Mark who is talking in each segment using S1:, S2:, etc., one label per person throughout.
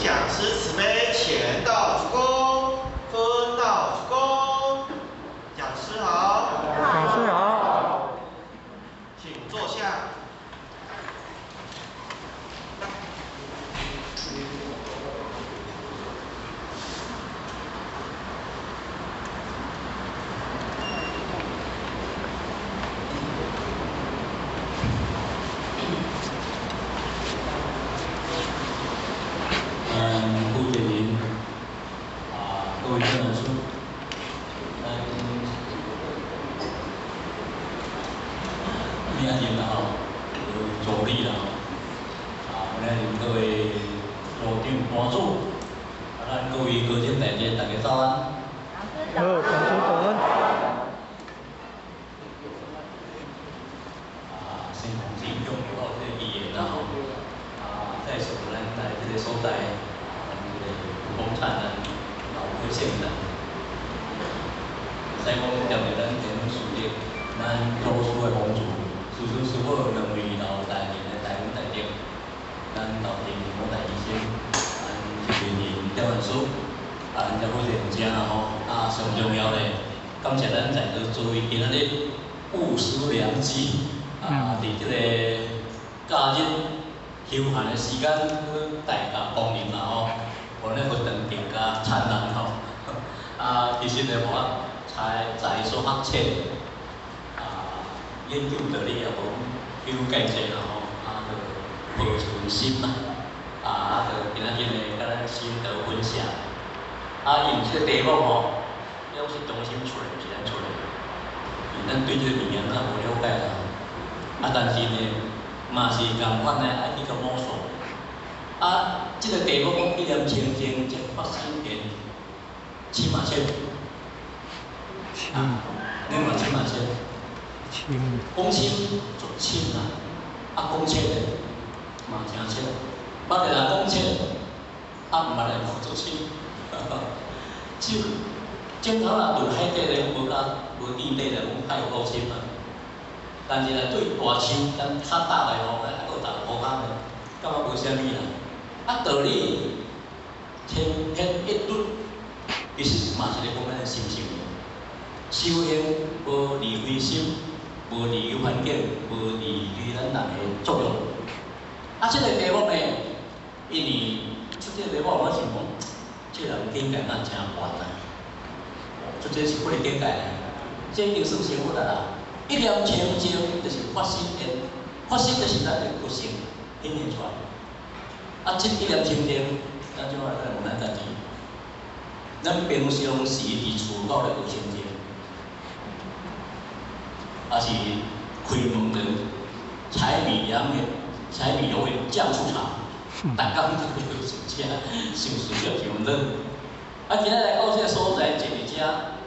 S1: 讲师慈悲，钱到主公，分到主公。讲师好，
S2: 讲师好，
S1: 请坐下。
S3: 顾建林各位郑老师，领导啦有助理啦领各位路长班主，咱各位高级大姐大家早安。
S2: 好，讲师早安。
S3: 先同志拥有好这个语言啦吼，再是咱来这个所在，工厂啊，老百姓啦，使讲踮伫咱天事业，咱做事的帮助，事事师傅两位老大人的台湾大姐，咱头前某大医生，是面面调完书，咱才好认真啦吼，上重要的，感谢咱在座诸位今仔日务实良机。伫即个假日休闲的时间，大家光临啦吼，互咱活动更加灿烂吼。其实咧我在所学册，研究道理也无有介济啦吼，就无存心啦，就今仔日咧甲咱心得分享。用即个题目吼，了是中心出来，毋是咱出来，因咱对即个物件较无了解啦。但是呢，嘛是共款呢，爱去个摸索。这个题目讲一念清净即发生件亲嘛切，你嘛亲嘛切，讲亲就亲啦，讲切咧嘛真切，捌个人讲切，毋捌个人做亲，就镜头啦，对海底咧无地底咧，讲太有够亲啦。但是咧，对大树，咱较大个吼，还佫大好康咧，感觉无啥物啦。道理天篇一律，其实嘛是咧讲咱的心性。修行无离开心，无离开环境，无离开咱人的作用。这个题目呢，因为出这个题目，我想讲，这人境界咱真悬啦。这是不能境界的，这已经算成佛啦。一念清净就是发心念，发心就是咱的佛性显现出来。这一念清净，咱即摆来问咱家己，咱平常时伫厝口咧有清净，还是开门的柴米油盐酱醋茶，逐工都要食，想事了伤热。今仔来到这个所在，坐伫遮，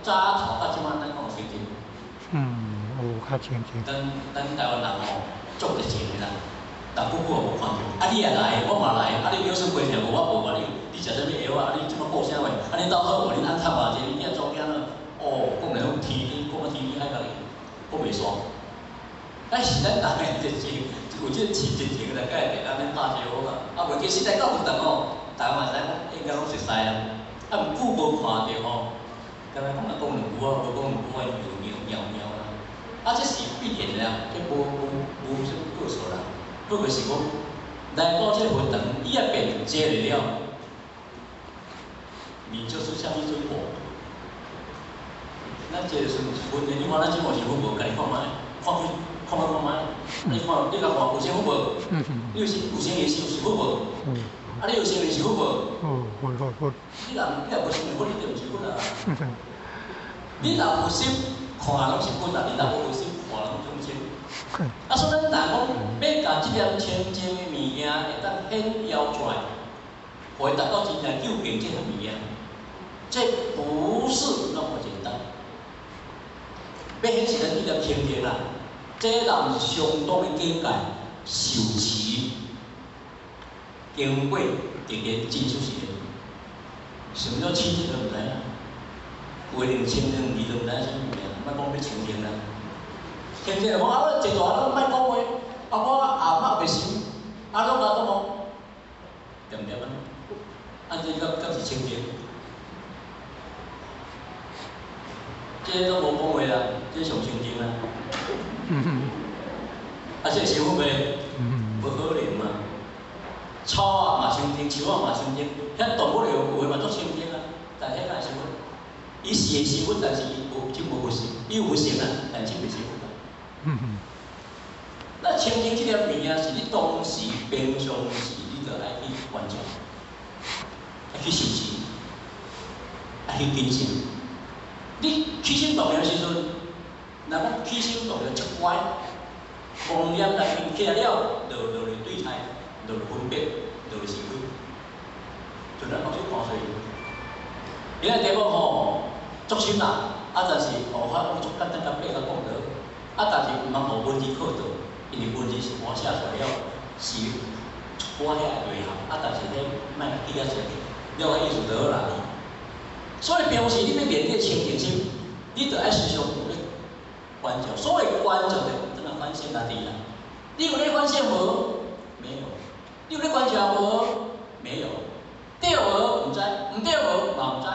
S3: 早头到即摆咱讲清净。
S2: 有较清净。
S3: 咱台湾人吼，足热情的啦，但久久也无看到。你也来，我嘛来，你表示陪听无？我无话你食啥物药你即摆顾啥话？恁兜好无？恁安插偌济？恁囝做囝了？讲来讲天讲海角哩，讲袂煞。但是咱大家就是有即个气质情啦，甲会安尼拍招呼啦。袂其实在到活动吼，大家嘛知讲应该拢熟悉啊。毋久无看到吼，敢若讲两句无讲两句喵喵啦。这是必然的啊，这无什么过错啦。不过是讲来到这活动，伊也变坐了，你就是啥物水果？咱坐的时阵分的，你看咱即满是好无？甲你看卖，看卖，你看你甲看有啥好无？你有有啥嘢是好无？你有啥嘢是好无？
S2: 好。
S3: 你若无啥物好，你就毋是好啦。你若有心看，拢是好啦；你若无有心看，拢中心。所以咱人讲要甲即点清净的物件会当显摇出来，会达到真正究竟这个物件，这不是那么简单。要显示咱即点清净啦，这人是相当的境界，受持、经过、定言、真修行。什么叫清净都唔知啊？规定清净字都唔知啥物件，莫讲要清净啦。清净讲我坐大拢莫讲话，我下晡袂想，拢甲倒无，对毋对啊？这敢是清净？这都无讲话啦，这上清净啊。这师傅袂，无可能嘛。草啊嘛清净，树啊嘛清净，遐动物有嘛足清净啊。但遐敢会师傅？伊是会师傅，但是伊无就无佛性，伊有佛性啊，但是袂师傅啊。那清净这条物件是你当时平常时你就爱去关照，爱去修持，爱去谨慎。你起心动念的时阵，若讲起心动念一歪，妄念内面起来了，就来对待，就分别，就是非，就咱老师讲说，你个题目吼足深啦，但是法足简单甲八个讲道，但是毋通互文字考倒。因为文字是我写出来了，是我遐内涵，但是迄莫记啊侪，了解意思就好啦。所以平时你要练你清净心，你就爱时常有咧关照。所谓关照的，真个反省来滴啦。你有咧反省无？没有。你有咧关照无？没有。对无？唔知，唔对无？嘛唔知。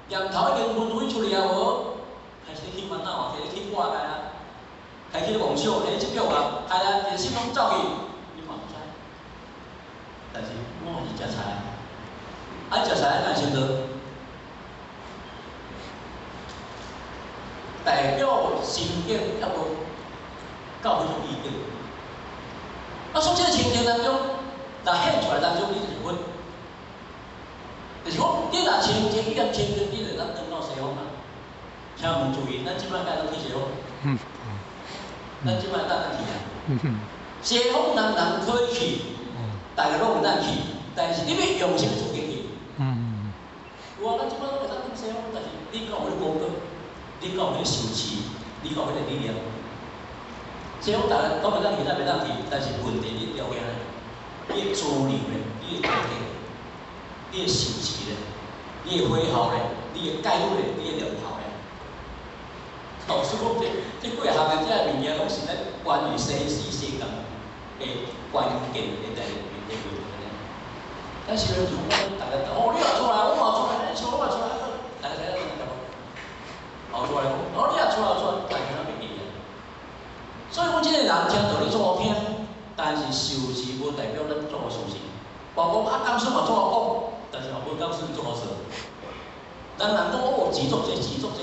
S3: 念头已经分出来啊无？开始去烦恼啊，开始去挂碍啊。开始妄想，即种啊，害啊，人心拢走去，你嘛唔知。但是我是食菜，食菜咱先做，代表心境还无到迄种意境。从这个情境当中，若显出来当中，你就是分。就是讲，你若清净，你若清净，你就当转到西方啦。请问注意，咱即摆该当去西方。咱即摆当咱去啊！西方人可以去，大家拢有咱去，但是你要用心做经济。有啊，咱即摆拢会当去西方，但是你敢有迄个功德，你敢有迄个修持，你敢有迄个力量。西方大家讲袂当去，咱袂当去，但是问题你了解咧，你的资粮咧，你的功德，你的修持咧，你的回效咧，你的戒律咧，你的良效咧。老师讲这几项的这物件，拢是咧关于生死世间的关键的代志。但是咧，就讲大家你也出来，我嘛出来，你出我也出来，大家睇下后出来讲，你也出来，大家拢袂记啊。所以讲，即个人听道理做好听，但是修持无代表咱做好修持。包括讲师嘛做好讲，但是嘛无讲师做好做。人讲钱足济，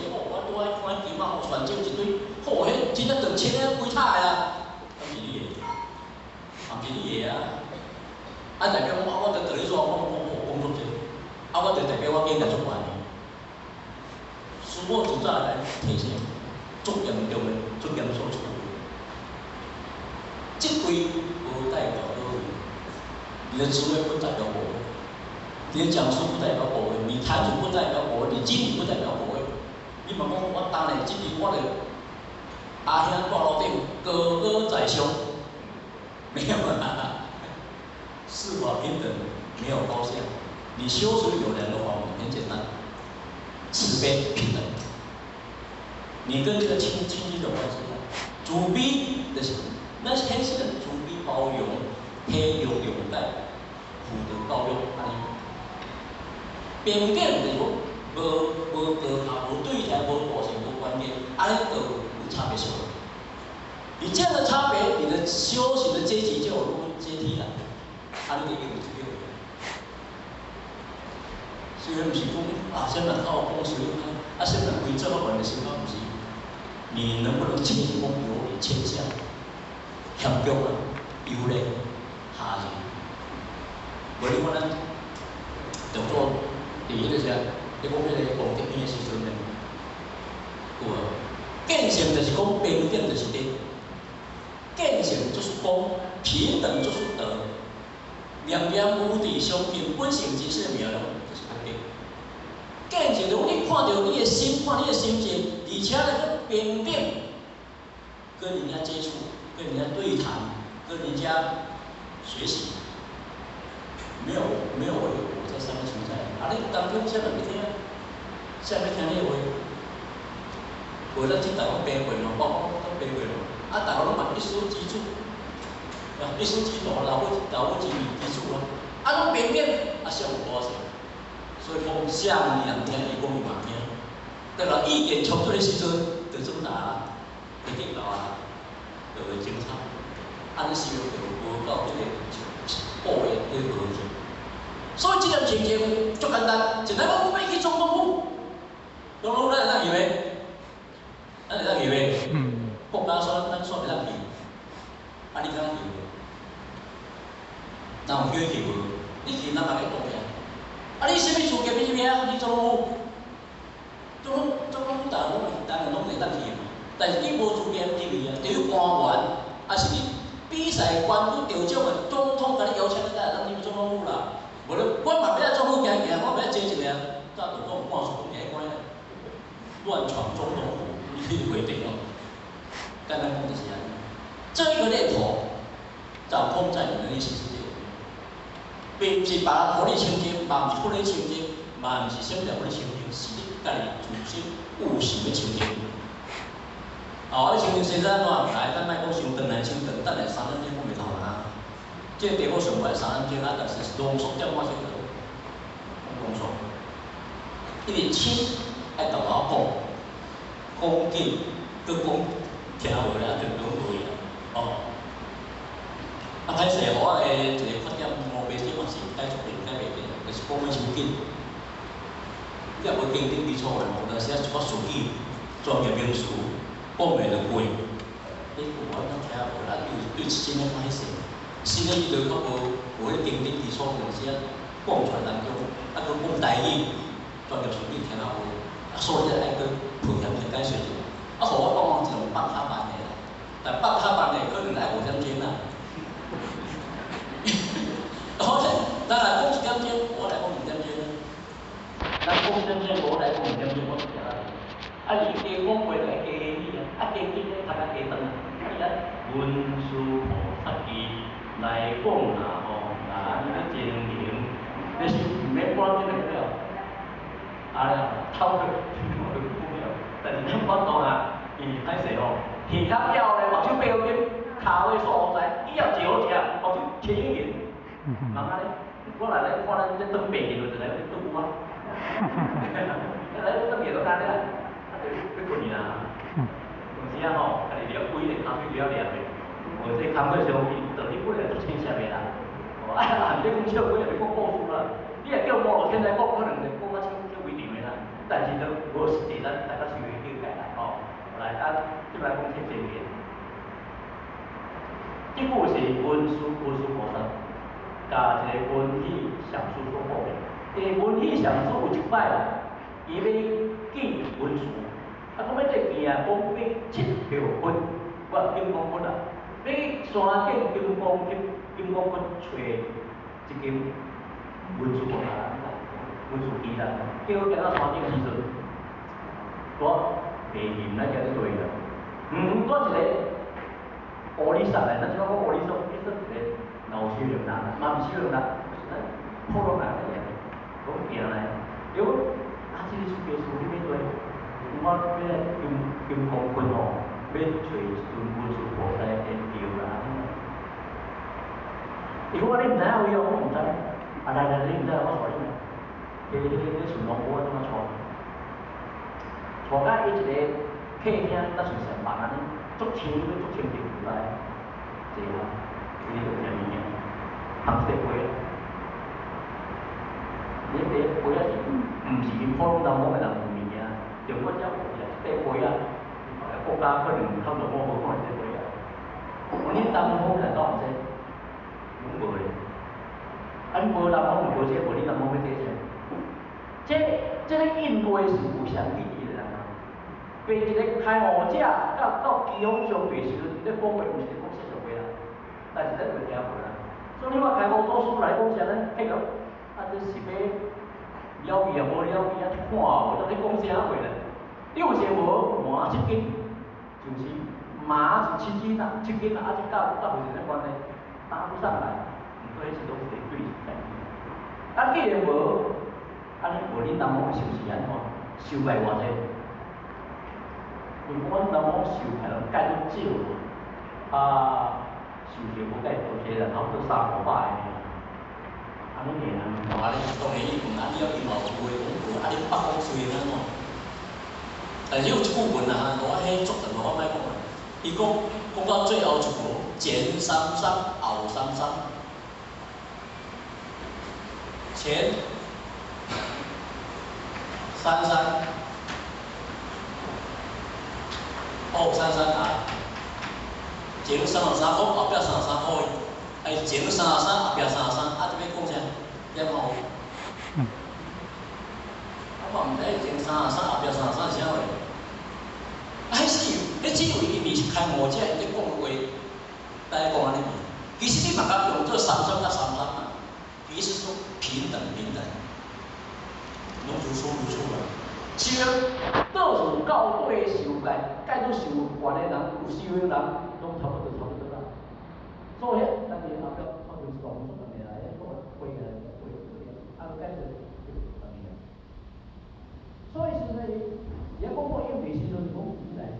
S3: 我拄爱看金仔旋转一堆，迄真正赚钱咧几塔的啊，敢是你的？嘛是你的啊！代表我着道理做，我工作者，我着代表我今日做完。师傅自早来提醒，足严重的，足严肃处。即规无代表各位，你的职位不代表我。你的讲述不代表国威，你谈吐不代表国威，你经理不代表国威。你莫讲我当然今年我的阿兄大楼顶高高在上，没有啦，四法平等，没有高下。你修持有两个法门，很简单，慈悲平等。你跟这个亲戚有关系啊？慈悲的是，那是很是的慈悲包容、体谅拥戴、福德高用安尼。平等就是讲，无高下，无对待，无大小，无关键，安尼就有差别性。你这样的差别，你的修行的阶级就有阶梯了，安尼就有这个。虽然不是讲现在靠公司现在规则法的情况不是，你能不能谦恭有礼、谦下、谦恭啊、有礼、下人？无你看咱就做。第一个是，你讲迄个皇帝边的时阵呢，有无？见性就是讲平等就是德，见性就是讲平等就是德，两两无敌相平，本性即是妙用，就是安定。见性就是你看到你的心，看你的心情，而且呢，平等，跟人家接触，跟人家对谈，跟人家学习，没有我在上面存在。你当中啥人要听？啥要听你的话？为咱即台湾白话嘛，包括咱白话嘛，大家拢嘛一书基础，一书基础，老母基础啊。啊，拢明显啊，上有多少？所以讲，啥物人听伊讲伊嘛听。对啦，意见冲突的时阵，就总拿会顶到啊，就会争吵。安时就无到迄个保卫迄个和平。所以这个情形足简单，简单讲，我要去总统府，总统府咱会当去袂？咱会当去袂？国家说咱说袂当去，啊你敢去无？人有叫伊去无？你去咱嘛来讲呀。啊你啥物资格？你咩？你总统府？总统府当然拢会当去嘛，但是你无资格去啊，对于官员，啊是你比赛官府得奖的总统，甲你邀请你来当你总统府啦。无咧，我嘛要来总统行行，我要坐一个，早就讲半数讲遐关啊，乱闯总统府，你去规定哦。简单讲就是安尼。这一个念头掌控在你的内心世界里面，并不是别人互你清净，嘛不是互你清净，嘛不是什么了互你清净，是你家己自身有想要清净。哦，你清净生怎怎来？咱莫讲伤长来，伤长，等下3分钟我袂头啦。这个题目上来3分钟啊，但是浓缩点我先讲，浓缩。因为亲爱同我讲紧，佮讲听无啦，就讲无啦。哦，啊，歹势，互我的一个缺点，无袂少嘛是改错定，改袂定，就是讲要伤紧。你若无经典基础的，有当时啊一寡术语、专业名词讲袂就过。你有法当听无啦？对新的歹势。新的伊就较无迄经典基础，有时啊讲出来当中，啊佮讲台语，专业术语听下无，啊所以爱佮配合去解说者。啊，互我讲一种北卡版的啦，但北卡版的可能爱5点钟啦。好者，咱来讲1点钟，我来讲2点钟。咱讲1点钟，我来讲2点钟，我就行啦。啊，你加讲话来加你啊，啊加紧咧，大家加长啊，啊伊来文殊菩萨记。来讲啦吼，那你个经营，你是唔免关这个了，透过但是咱讲到啊，歹势吼，耳壳了咧，目睭白有金，骹尾所在，以后少食，目睭青银，慢慢咧，我来咧看咱这长病去，就来咧拄啊，来咧长病都干咧，啊就要困啦，有时啊吼，家己了规个咖啡不要凉的。我这工作上去，到你本来就清闲的啦。哦，啊，含你讲笑话，你讲故事啦，你若叫我现在讲，可能就讲啊超规定的啦。但是都无实际，咱大家稍微了解啦，吼。来，就来讲这经验。这部是文殊菩萨，加一个文艺上师所报的。文艺上师有一摆啦，伊要见文殊，啊，讲要这见啊，讲要7条分，我金刚分啦。要去山顶金刚窟找一间文殊菩萨，文殊机啦，叫行到山顶时阵，我地形咱叫做对啦。我一个乌里萨来，咱即讲乌里萨，伊说一个老修行人，嘛毋是修行人，咱普通人来个，讲行来，结果这个出家师你要做，我要金刚窟吼。要找一尊文殊菩萨的雕啦，如果你唔知影位哦，我唔知。啊来，你唔知我带你来。顺龙坡怎么带？带到伊一个客厅，那是上房安尼，足清的来，坐下，伊就食物件，含一个杯啊。你个杯啊是，唔是普通人讲的人有物件，就我遮有一个杯啊。国家可能较多无看这个啊，恁南方人敢有这？拢无咧。啊，无南方就无这，无恁南方要这些。这个印杯是有啥意义的啊？变一个开悟者，到机锋相对时阵，咧讲话毋是讲世俗话啦，但是咱袂听无啦。所以你话开悟祖师来讲啥咧？迄个啊，这是要了义啊，无了义啊，看无，咱咧讲啥话咧？你有时无换7斤？就是马是7斤啊，7斤啊，这甲有啥关系？搭不上来，所以是拢是对在。啊，既然无，恁南方是不是安怎？收败偌济？因为阮南方收败拢介足少，收钱无介多些啦，差不多300个尔。啊，安尼个人，啊，你当然伊问啊，你要伊嘛有话讲，啊，你北方吹安怎？但是有一句文啊，我迄作的我莫讲啊。伊讲到最后一句，前三三后三三，前三三后三三啊，前33好，后壁33好诶，哎，前33后壁33，啊，这边讲啥？点好？我毋知前33后壁33是啥话。还是，你只有因为是开模者，你讲话，来讲安尼。其实你嘛甲用做33甲33嘛，其实说平等，拢如出啦。是啊，倒数到底受介到受悬的人，有受的人，拢差不多啦。所以，咱哋后壁我就是讲出问题来，我回来，啊，介绍所以现在，也讲过因为时阵讲起来个，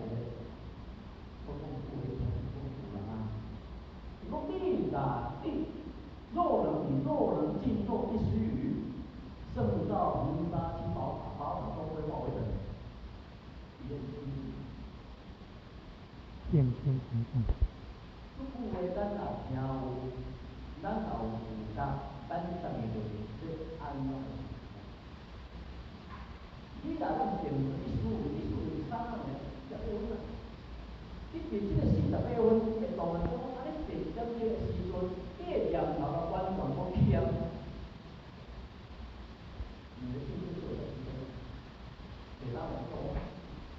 S3: 我讲有人啊，伊讲你若若能静坐一时雨，胜造泥沙七宝塔，宝塔终归化为尘。这句话咱若听有，咱若有负担，咱当然就是要安怎？你若讲定一思三啊呢，才会稳啊。你伫这个48分会当然讲，啊，你定在这个时阵，你的念头啊完全无欠。你的心就做在这个，给他们说，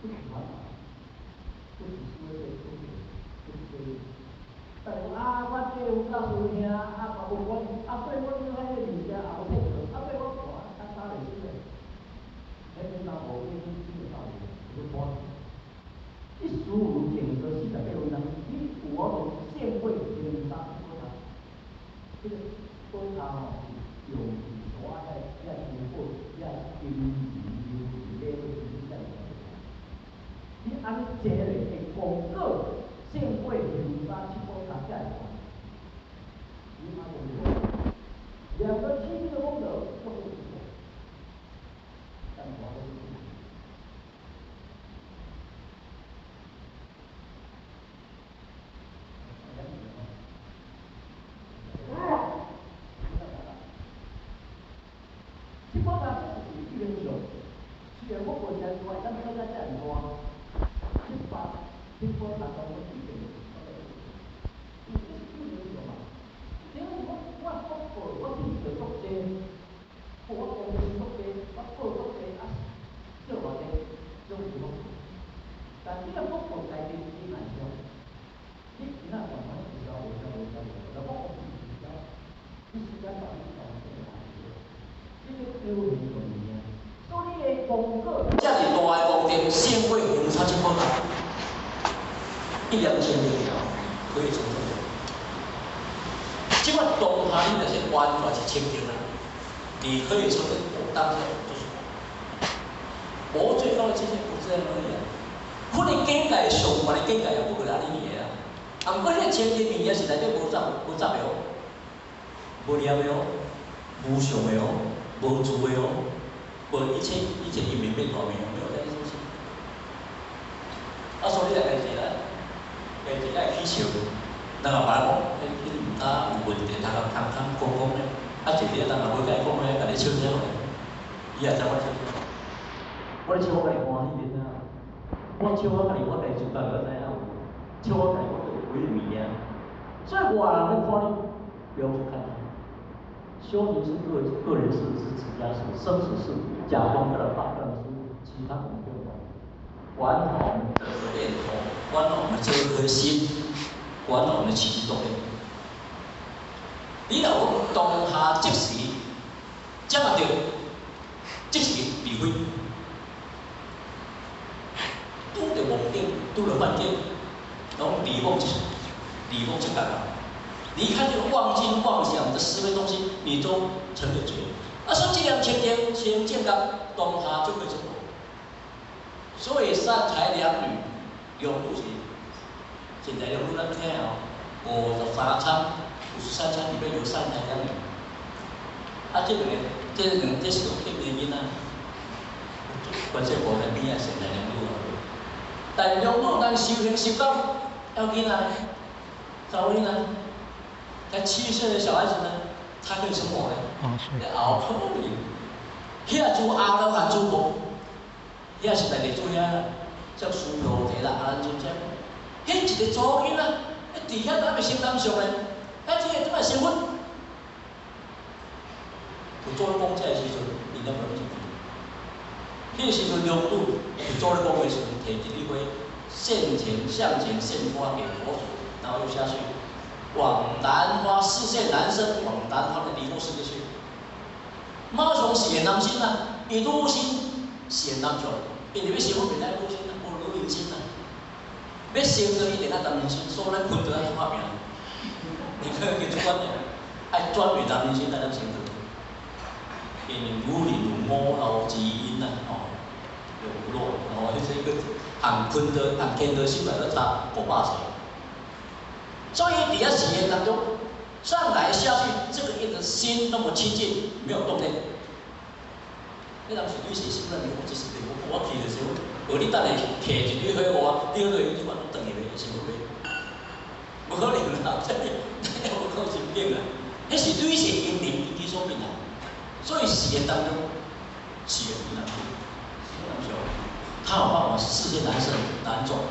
S3: 不喜欢嘛，不只是为了就是但是啊，我这有告诉兄，啊，我对我这个物件也有配合，啊，对我看，打袂死嘞。平常无对你基本上有多，一15如景色48分钟，你有我种现会平常说他，这个说他哦，有所爱要突破，要经营这个在你按这个的功课，现会平常去观察下来，你按这个2个基本的功德都不错，但我都是。去观察这是一个球，是我国家之外，咱国家这样多，去观察到我一个，你这是一个球嘛？因为我听着足济，我讲的足济，我报足济啊，做偌济，做唔好。但你若国国内面你难少，你其他地方是交，然后你交，你时间到你交这个难少。这个丢人容易啊！所以你的功课，这是大的功德，先会用差去考察，1、2千年了，可以成功。即款当下你就是完全是清净啦，你可以成为我当下就是。我最高的境界不是这样而已啊！可能境界上悬的境界也不过安尼尔啊。啊，不过你清净物件是内底无杂的哦，无念的哦，无相的哦。无助的哦，无一切因缘变化没有这件事情。啊，所以来家己啦，家己爱去想，咱老爸讲，迄毋敢有问题，他讲讲咧，啊，一日咱若要甲伊讲咧，甲你笑啥咧？伊也知我笑啥。我咧笑我家己欢喜点啊！我笑我家己，我家己就感觉知影有，笑我家己我就有几物件，所以外人咧看你，不用去看他。修行是个人事，是持家事，生死事，假装的大干事，其他我们不用管。管好我们的念头，管好我们这颗心，管好我们的起动力。你若讲当下即时，接啊着即时离开，拄着梦境，拄着幻境，拢离梦即干嘛？离开这个妄心妄想的思维东西，你都成了罪。所以这2千天先健康当下就可以成功。所以善财两女永不行。现在永不能听哦，53餐里面有善财两女。啊，这是有骗的囡仔，关键无在边啊，现在两路啊，但两路人修行修到要囡仔，找囡仔，才7岁的小孩子呢，才可以生活呢，熬可怜，遐猪熬了还猪无，遐是内地做遐，叫酥油地啦，啊，咱做啥？迄一个祖囡仔，伫遐还袂成人上嘞，迄这个怎么身份？有做公债的时阵，你那不能进去。迄个时阵两度有做公的时阵，摕一粒花，向前献花给佛祖，然后又下去，往南花视线男生往南花的离过世界去。马上是男心啊，伊女心是男上，因为要生活袂使女心啊，无女人心啊。要生就一定爱男人心，所以咱困得爱发命。你看个主管的，爱转为男人心，才能生得。因为女人有母老之因啊，有弱，这个含坤德、含天德心来个差500岁。所以底下实验当中，上来下去，这个人的心那么清净，没有动念。那当时女性心那里，我就是我去的时候，你等下摕一堆花我，你对你把我等下来是无袂？无可能啦，真的，我靠神经啊！那是女性因灵基所变啊。所以实验当中，实验非常多，他有办法世界男生男种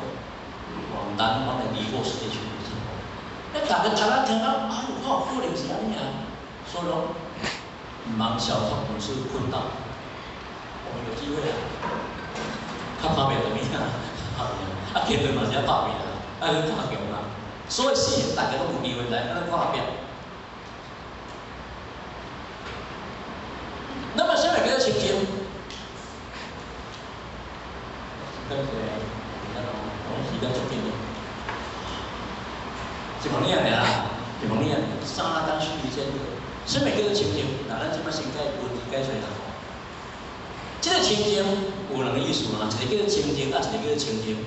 S3: 往南方的离过世界去生活。那大家听到，哎呦，我可能是安尼啊，所以讲，唔忙小偷不是困到，我们有机会啊，较拍面就面啊，啊，天对嘛是要拍面啊，啊，你拍强啊，所以实验大家都有机会来，咱拍面。那么下面叫情形，跟谁？我们时间出点的，一方面啦，一方面相当虚拟间的，下面叫做情形，那咱即摆先解文字解出来。这个情形有两个意思嘛，一个叫做情形，啊，一个叫做情形，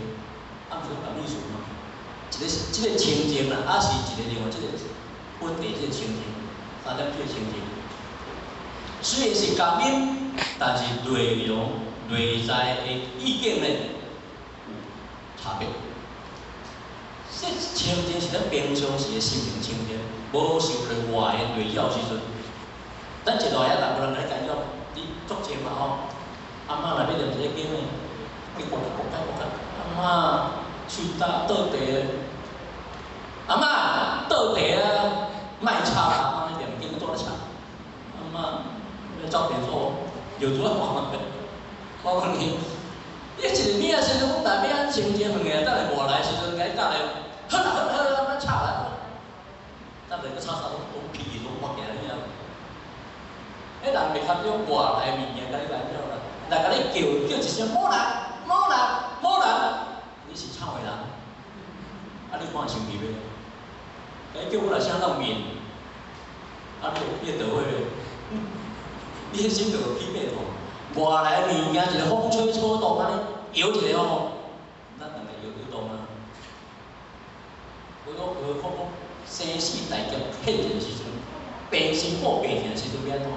S3: 啊，不是同意思嘛？这个情形啦，啊是一个另外这个本地这个情形，3点这个情形。虽然是共名，但是内容、内在的意见呢有差别。这情形是咱平常时的心灵情形，无受着外的内扰时阵，咱一落遐大部分人来干扰，你作证嘛吼，阿嬷内面念一个经呢，你讲，阿嬷去倒地，阿嬷倒地啊，卖差啦，阿嬷念经做咧差，阿嬷。照片说有多好，我讲你，你一个咩时阵讲大咩安情节远个，等下外来时阵该等下，好啦，咱们吵啦，等下个吵啥都屁都莫行你啊！迄人袂看种外来物件，甲你干扰啦，来甲你叫一声某人，你是吵的人，啊你看生气袂？该叫我来声到面，啊你倒位袂？你迄心就有批评吼，外来物件一个风吹草动安尼摇一个吼，咱两个摇动啊。何况生死大劫现前时阵，病生破病痛时阵要安怎？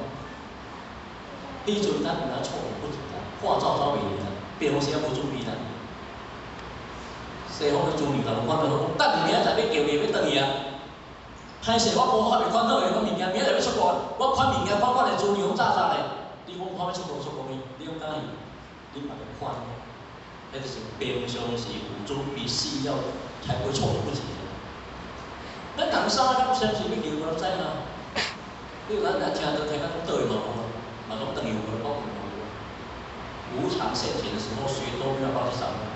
S3: 迄阵咱有哪错误不知啦，话照袂灵啦，病时也无注意啦。西方的猪牛人看到讲，等明仔载要叫你要转去啊。歹势，我无法袂看到的个物件，明仔载要出国，我看物件，看的资料早的，你讲看要出国去，你讲敢去？你嘛着看，迄就是平常时有准备需要，才会措手不及的。咱人生啊，相信要求我知影，比如咱听到讲倒去嘛无，嘛讲转去无，包括无常现前的时候，谁都没有办法去掌握。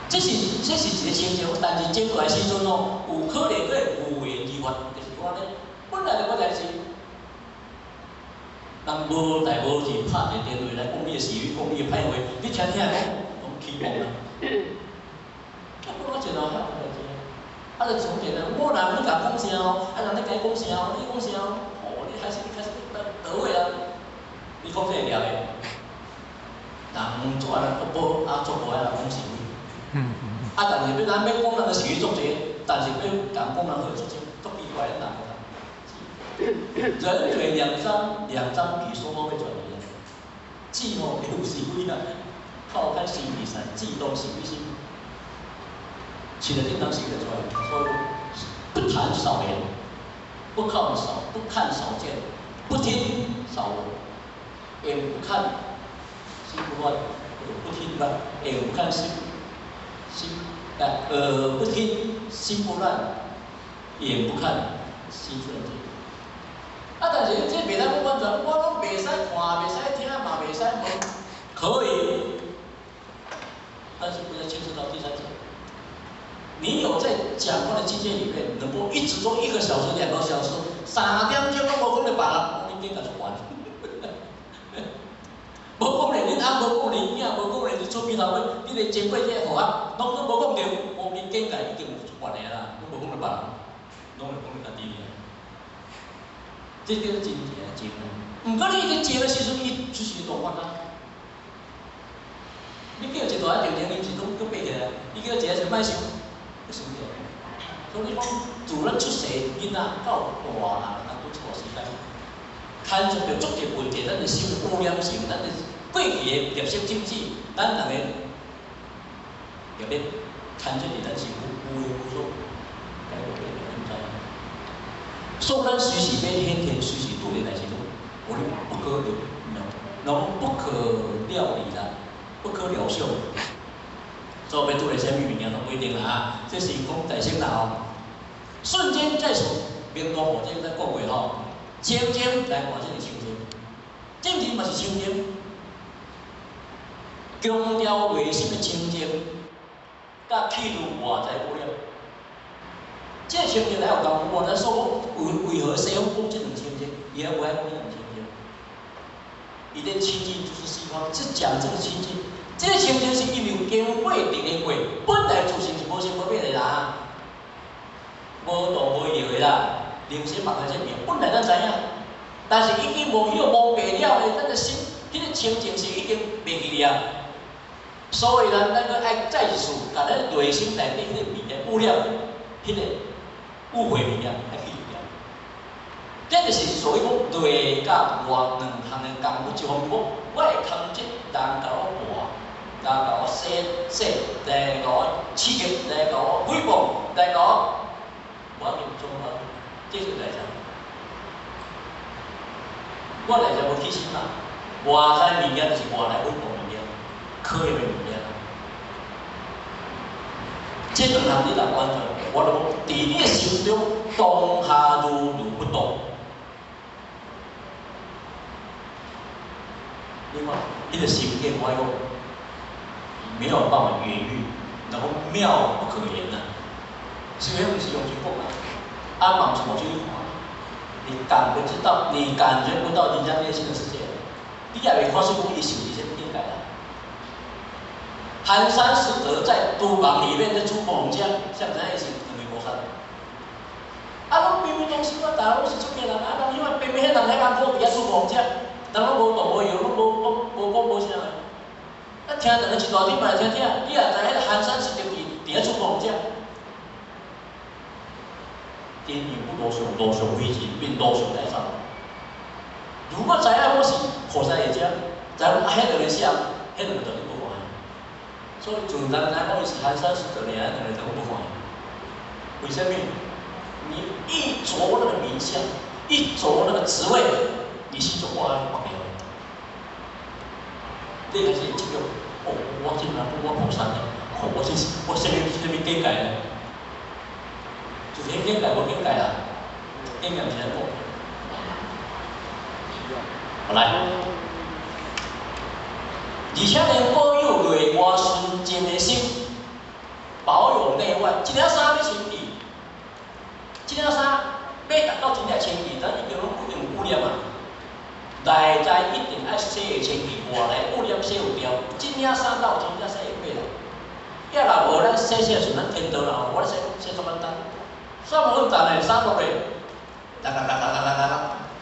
S3: 这是一个情形，但是经过来时阵哦，有可能会无缘而发，就是我咧本来就我代志，人无代无志拍一个电话来讲你的事，你讲你的歹话，你听讲，讲起哄啦。啊，我一路遐代志，啊，就从前啊，我人你甲讲啥哦，啊人你甲伊讲啥哦，你讲啥哦，你开始倒位啊，你讲这个了的，人做啊人无啊做无啊人讲是。啊，但是咱要讲人的是去做这，但是要讲人好做这，做奇怪的人。人腿两张比说话会转移啊。记哦，有是非啦，靠看心比赛，记东是不心。写的叮当写得出来，说不谈少言，不看少见，不听少闻，眼不看心不乱，不听吧，眼不看心不听心不乱，眼不看心顺结。啊，但是这袂使我完全，我拢袂使看，袂使听，嘛袂使闻，可以，但是不要牵涉到第三者。你有在讲话的境界里面，能够一直做1个小时、2个小时、3点钟，我无讲你别人，你应该出完。无讲咧，恁翁无讲咧，囝无讲咧，你出面头尾，你连前辈这互啊，拢都无讲着，无面境界已经有出完咧啦，侬无讲咧别人，拢是讲你家己尔。这叫做真正的情啊！毋过你已经情的时阵，伊就是大法啊。你叫一大条条，伊是拢都爬起来，伊叫一个就卖想。所以讲，自咱出世囡仔到大人，咱拄错时间，牵涉着足侪问题，咱的心污染性，咱的过去的业色禁止，咱人个业力牵涉伫咱心有形无所，改变不知。所以咱随时要显现，随时拄的代志都，我哋不可不可料理啦，不可料想。所以要做个啥物物件都不一定啦啊！这是讲大声啦吼，瞬间在手，明大火箭在讲话吼，清净来看这个清净，正经嘛是清净，强调内心的清净，甲气度外在不了。这清净来有功夫，咱说为何西方讲这种清净，也不爱讲这种清净？伊的清净就是西方是讲这个清净。这个清净是因为经过定的过，本来自身是无生无灭的啦，无道无业的啦，灵性嘛在这边，本来咱知影，但是已经无晓蒙蔽了的，咱的心，迄个清净是已经袂记了，所以咱个爱再次把咱内心内底迄个物件污染，迄个误会物件爱去掉。这就是所谓讲内甲外两项的功夫，一方面我会控制人甲我活。来甲我说，来甲我刺激，来甲我诽谤，来甲我，我严重啊！这是来讲，我来讲无起心啦，外在物件就是外来诽谤物件，可以的物件。这两项你若完全，我就讲，伫你的心中当下如如不动。你看，你的心境我讲。没有办法言喻，然后妙不可言呐、所以不是用去讲啊，安忙怎么去看？你感觉不到，你感觉不到人家内心的世界，你也未看出讲伊是有这些应该啦。寒山拾得在都港里面的珠峰江，像这样是两位菩萨。啊，拢明明东西我大陆是出家人啊，人因为偏偏迄人喺安坡底下珠峰江，人拢无动无摇，拢无啥个。啊，听两个一大天嘛听，你也知迄个寒山是伫遐出风者，天命不多想，多想危险，变多想来上。如果知影我是菩萨会者，知影啊，迄两个是啊，迄两个绝对不欢喜。所以自然来讲，伊是寒山是得两个都不欢喜。为什么？你一着那个名相，一着那个职位，你心就挂在旁边。这个是这个，我竟然不我菩萨的，我下面更改了，就是更改我更改了，更改起来过。好来，而且能保有内外纯净的心，保有内外，这条衫要清气，这条衫要达到真正清气，咱一定拢不用污染啊。内在一定爱洗会清气，外来污染洗有掉。真正衫到真正洗会过来。要若无咱洗时阵，咱天道啦，我咧洗足简单，啥无简单嘞，衫落咧，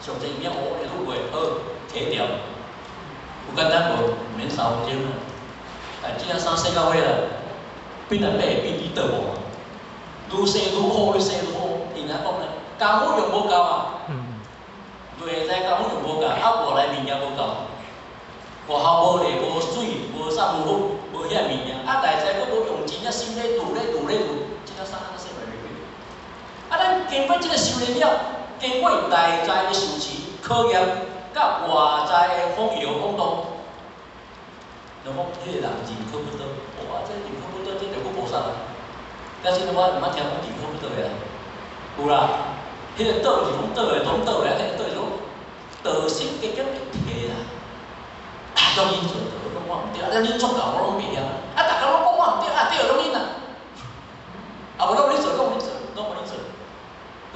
S3: 上一秒我会愈过好摕掉，有简单无？免3分钟啦。但真正衫洗到尾啦，变来变变比倒无啊，愈洗愈好，愈洗愈好。因来讲咧，功夫用无够啊。袂使讲阮就无够，外来物件无够，外口无热、无水、无啥无好，无遐物件，内在佫无用钱，心咧堵，即个啥说袂袂。咱经过即个修炼了，经过内在的修持、考验，甲外在的风流风动，就讲迄个人认可不得，哇！这认可不得，这就佫无啥啦。但是我毋捌听讲认可不得的啦，有啦。迄个倒是讲倒的，拢倒的，迄个倒是讲道心结结会提啦。当因做道，讲我毋对，咱恁做教我拢袂晓，大家拢讲我毋对，对拢恁啦。无拢你做，拢你做，拢无你做。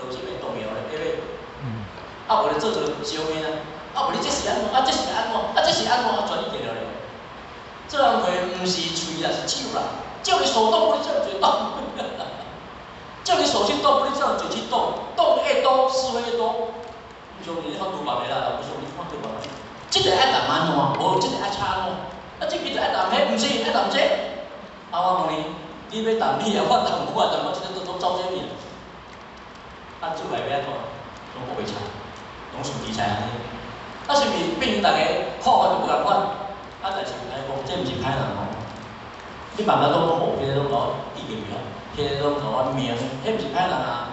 S3: 道心会动摇咧，对袂？无咧做烧面啊，无你这是安怎？这是安怎？这是安怎？全伊记了咧。做人会毋是喙啦，是手啦。叫你手动，不你叫你嘴动。叫你手去动，不你叫你嘴去动。动越多，思维越多。像你看独白的啦，不是你看独白。即个爱谈安怎？无即个爱差安怎？即个爱谈迄，毋是爱谈这。我问你要谈你啊？我谈我啊，谈我即个都走这面。做来要安怎？拢无袂差，拢顺其自然。是毋是变成大家看法都无共款？但是来讲，这毋是歹人吼。你慢慢都讲，迄个拢甲我意见了，迄个拢甲我明，迄毋是歹人啊。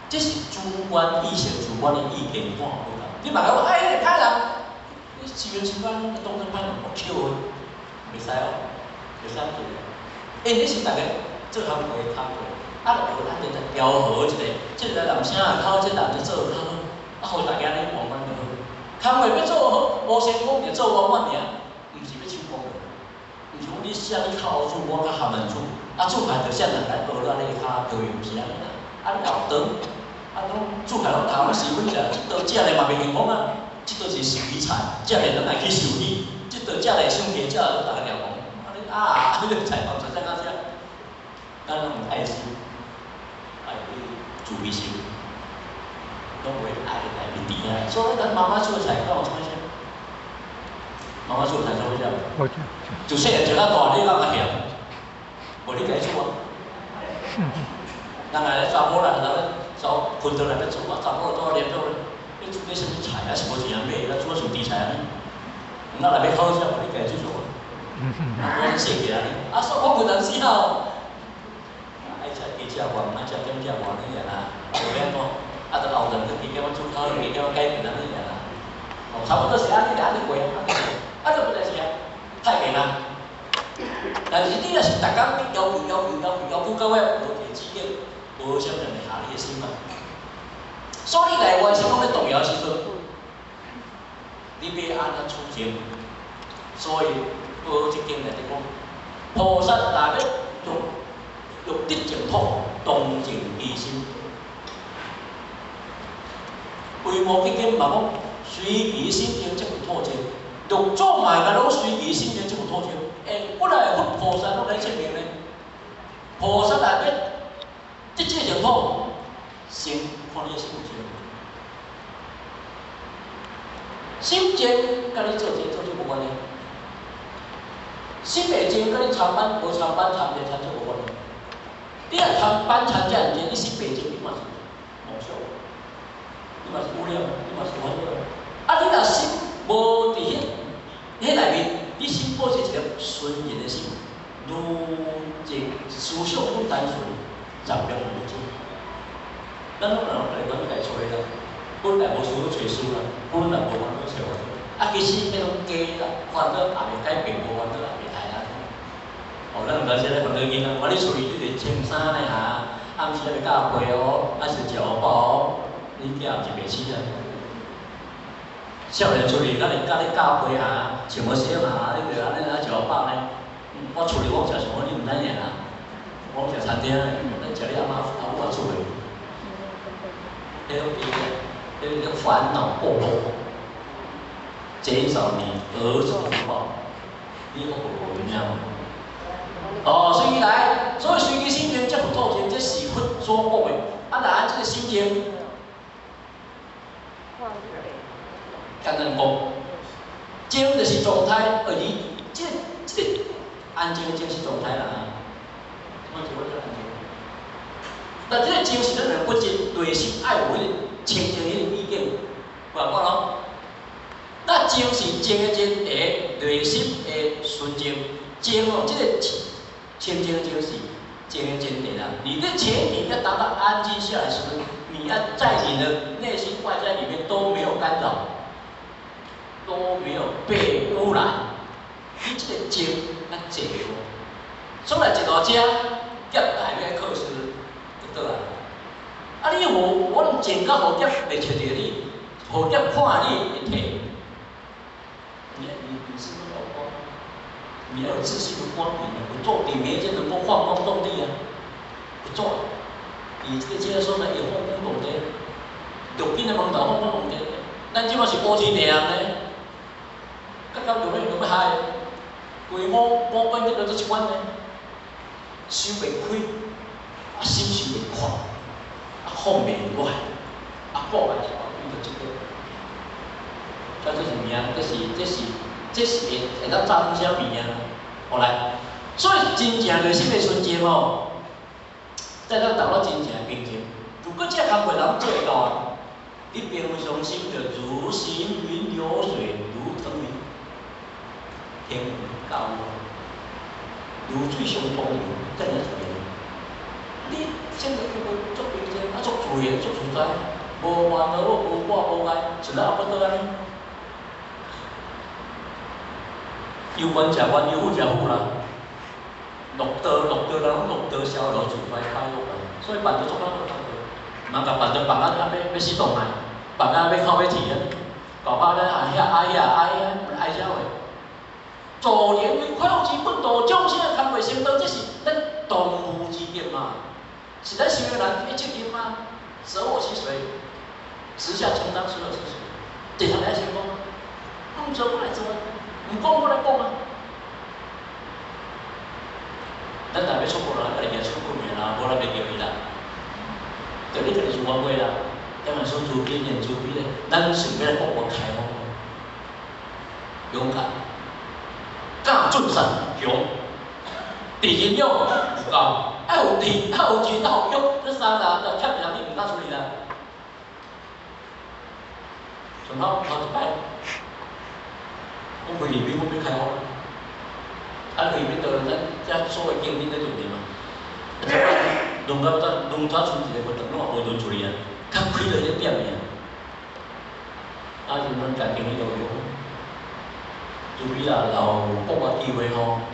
S3: 这是主观意识、主观的意见看法。你慢慢讲，迄个歹人，你是缘是观，当成歹人，我笑的，袂使哦，袂使做。你是大家做行为工作，就咱就调和一下，即个男生也好，即个男就做较好，互大家咧圆满就好。工作要做好，无成功就做圆满尔，毋是要成功的。毋是讲你写你靠主，我较下门主，主牌就向人来学咱咧骹表现，毋是安尼啦。你后长，拢主牌拢头是阮食，即道食咧嘛袂幸福啊。即道是受理菜，食咧咱来去受理，即道食咧伤气，食咧大家聊讲，你个菜包实在较食，咱拢毋爱心，爱去注意心。拢会爱来面底啊，所以咱妈妈做的菜，敢有创啥？妈妈做的菜做啥？
S2: 我就
S3: 就细汉食到大，你敢会晓？无你家做啊？人来查某人，查混倒来要做啊，查某做连做，你做啲什么菜啊？是无钱买，咱做什么菜啊？那来要考试，无你家做做啊？我细个啊，说我不能死哦。爱食鸡食丸，爱食点食丸你啦，就安怎？就后人去叫我出口，去叫我改变安尼尔啦。差不多是安尼安尼过，就不但是太平啦。但是你若是逐工你要求到尾，无提指引，无啥人会下你的心嘛。所以内外是讲咧动摇时阵，你要安怎处境？所以无一经来讲，菩萨大要用得净土，动静其心。规模去经嘛讲，随其心经即有透证。六祖嘛甲拢随其心经即有透证。本来佛菩萨拢来证明咧，菩萨内面即个净土，先看你的心有净。心净甲你做这无关系。心袂净，甲你参班无参班参这无关系。你若参班参这毋净，你心袂净，你嘛是妄想。你嘛是无聊，你嘛是烦恼。你若心无伫迄内面，你心保持一个纯然的心，如净思想愈单纯，杂念愈少。咱拢人来讲来找啦，本来无想要找书啦，本来无烦恼找烦恼。其实迄种假啦，烦恼也袂改变，无烦恼也袂害啦。咱毋知说咧烦恼囡仔，我咧厝里你着穿衫咧哈，暗时咧教会哦，是食饱哦。你囝毋是白痴啊！少年出去，甲你教会下，穿个衫啊，你着安尼食饱呢？我厝里我食什么你毋知影啦？我食餐厅，咱食你阿妈煮的。迄个烦恼过多，减少你儿子的福报，你好有影响。所以来，所以随其心经，这不透经，这是佛所讲的。来，这个心经。简单讲，静就是状态，而这个安静的静是状态啦。我就安静。但这个静是咱人本质内心爱有迄个清净迄个意境，管我咯。那情是情的真谛，内心的纯净。情哦，这个清净的情是情的真谛啦。你的前提要达到安静下来时，你要在你的内心外在里面都没有干扰，都没有被污染。你这个情要解脱，出来一大只，夹大个考试就倒来。啊，你我拢前到蝴蝶袂找着你，蝴蝶看你会退。你是不是有光？你要有自信的光明啊！不做，你每一天能够放光动力啊！不做，你这个接说呢，有放光动力，路边的门头放光动力，咱即马是乌天亮呢，甲到路边有要害，规五关叫做一关呢，收袂开，啊心收袂宽，啊放袂落，啊过来就变做这个。这是什么呀？这是会当炸出啥物啊？好来，所以真正内心的纯净哦，在咱达到真正的平静。如果这工课人做会到啊，你平常心就如行云流水，如腾云天高，如水上通流，这样子。你现在就会做平静，啊做自然，做自在，无烦恼，无挂无碍，就咱也不得安尼。有缘食缘，有苦食苦啦。乐道人乐道逍遥自在快乐啦。所以办到做哪都快乐，茫甲办到办啊要死动来，办啊要口要甜啊，搞啊咧哀啥话？助人为快乐之本道，众生堪为成道，这是咱当务之业嘛。是咱修行人一责任嘛，舍我其谁，直下承担所有事情，这才来成功。唔做我来做。唔讲我来讲啊！咱若要出国啦，家己出国面啦，无咱袂叫伊啦。就你家己自我买啦，因为说自卑念自卑咧，咱想要来国外开放，勇敢，敢进山勇，第二勇有够，爱有智，爱有勇，这三大就欠人你唔敢处理啦。从头一摆。我回里面我要开好了，啊里面都咱遮所谓经理在做哩嘛，弄到弄出一个活动，拢也无轮处理啊，较开了一点尔，啊就咱家经理都有，除非啦有国外机会吼，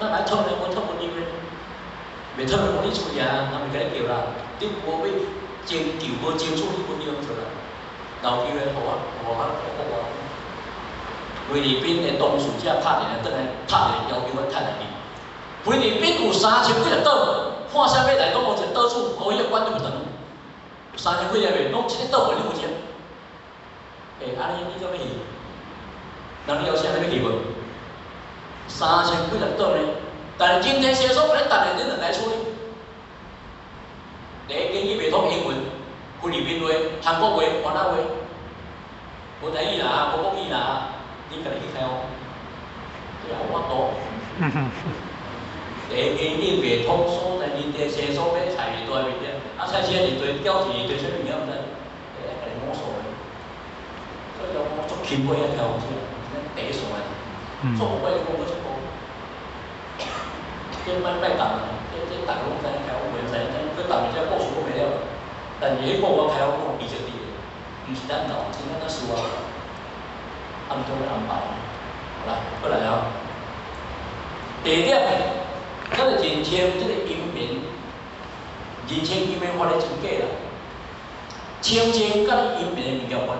S3: 咱来讨论，我讨论机会，袂讨论我你处理啊，咱咪甲你叫啦，你无要争求，无争取，你不要做啦，有机会好啊，国外。菲律宾的董事只拍电来，倒来拍电要求我趁来哩。菲律宾有3000几个岛，看啥物来拢无一个岛主，无伊个管都不长。有3000几个袂，拢一个岛无你负责。安尼你怎要去？人你有啥要去无？3000几个岛呢？但是今天先说，咱逐个恁人来处理。第一，英语袂通英文，菲律宾话、韩国话、越南话，无台语啦，无国语啦。你家己去开哦，对啊，有法度。第一间你袂通所在，你第先所买菜袂大袂点，啊菜市一堆饺子一堆啥物件毋知，家己摸索的。所以讲我做轻微一条出来，第一线的，做不会的我做过。这摆动啊，这大家拢知开，我袂知，这动物只故事我袂了，但是迄个我开我比较低，毋是咱老真咱输啊。暗中的安排，好来，过来啊！第二点，咱就认清这个因缘，认清因缘法的真假啦。清净甲因缘的物件有关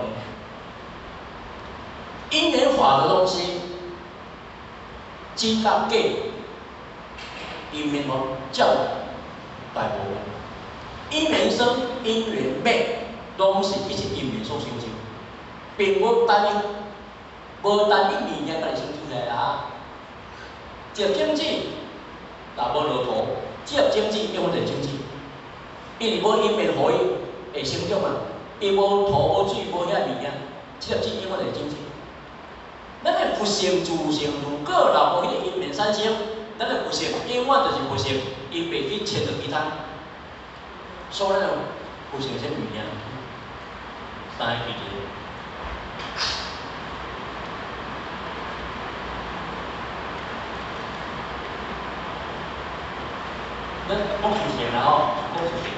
S3: 系。因缘法的东西，真甲假，因缘法较大部分。因缘生，因缘灭，拢是一切因缘所形成，并无单一。无单一物件，家己生出来啦。接经济，若无落土，接经济永远经济，因为无因缘互伊会生长嘛。伊无土无水无遐物件，接经永远经济。咱的不成自成，如果若无迄个因缘产生，咱的不成永远就是不成，伊袂去牵着其他。所以咱不成啥物件，三个具体。咱讲自性啦吼，讲自性。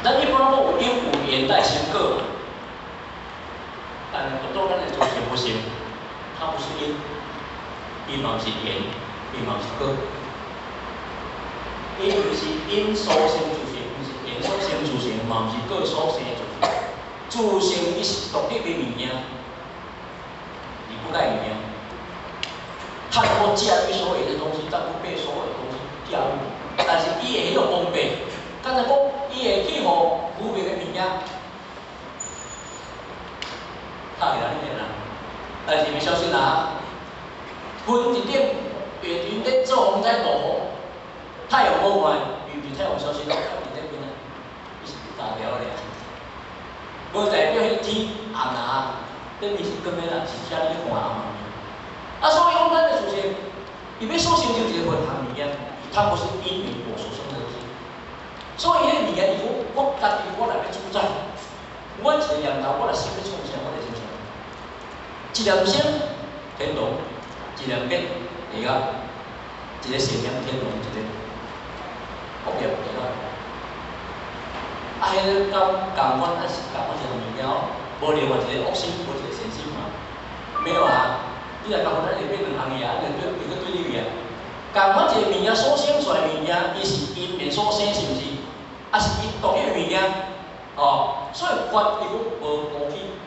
S3: 咱一般讲有因有缘带先果，但不多咱的自性不行，它不是因，因嘛是缘，缘嘛是果。因就是因所生自性，不是缘所生自性，嘛不是果所生自性。自性伊是独立的物件，而不带物件。它能够驾驭所有的东西，但不被所有的东西驾驭。但是伊会有方便。刚才讲，伊会去互无明的物件，他会安尼个啦。但是要小心啦，分一点月云咧做风在落雨，太阳无坏，遇不太阳小心咯，在面顶边啊，伊是大条咧。无代表迄天暗啊，等于是根本啦，是遮你看啊。啊，所以讲咱的自性，伊要所成就一个分项物件，它不是因缘果所生的东西。所以迄个物件，如果我家己我来要主宰，我一个念头，我来想要创啥，我来想啥。一念生天龙，一念灭地狱，一个善念天龙，一个恶业地狱。啊，迄个共款，还是共款一个物件哦，无另外一个恶心，无一个善心嘛？没有啊，你来共款，咱就变两项嘢啊，两个对立嘅。共款一个物件所生出来的物件，伊是因缘所生，是毋是？啊，是伊独立的物件，哦，所以法如果无去，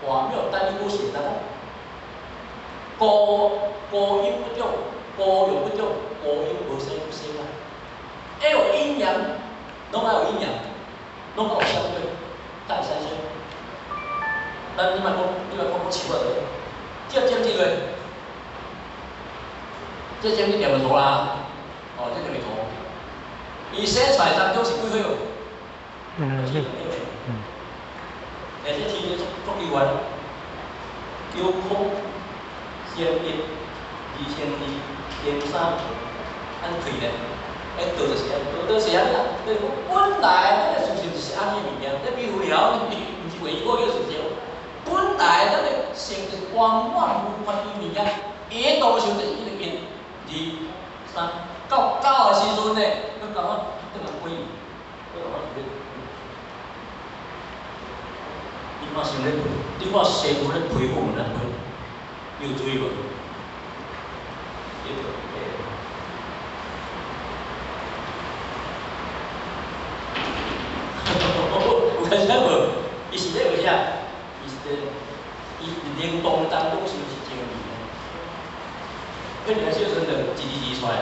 S3: 话没有单一不行的讲，高音不中，高有不中，高音无生不生啊。要有阴阳，拢要有阴阳，拢要有相对，带三相。咱你莫讲奇怪的，这占几个？这占你两个头啦，哦，这两个头。伊生出来当中是几岁哦？而且天气足奇怪，有空、先阴、2002、03，安开咧，道就是安，道是安啦。本来咱的自性就是安尼物件，咱比如了，毋是为我叫自性。本来咱的性是圆满无缺的物件，伊道性就是伊个因2、3到9的时阵呢，佮讲我对人归依，对我是咧。你看先咧，你看师傅咧陪我们咧陪，有注意无？有看见无？伊是咧为啥？伊是咧，伊灵动当中是毋是真理呢？迄个小阵就一出来。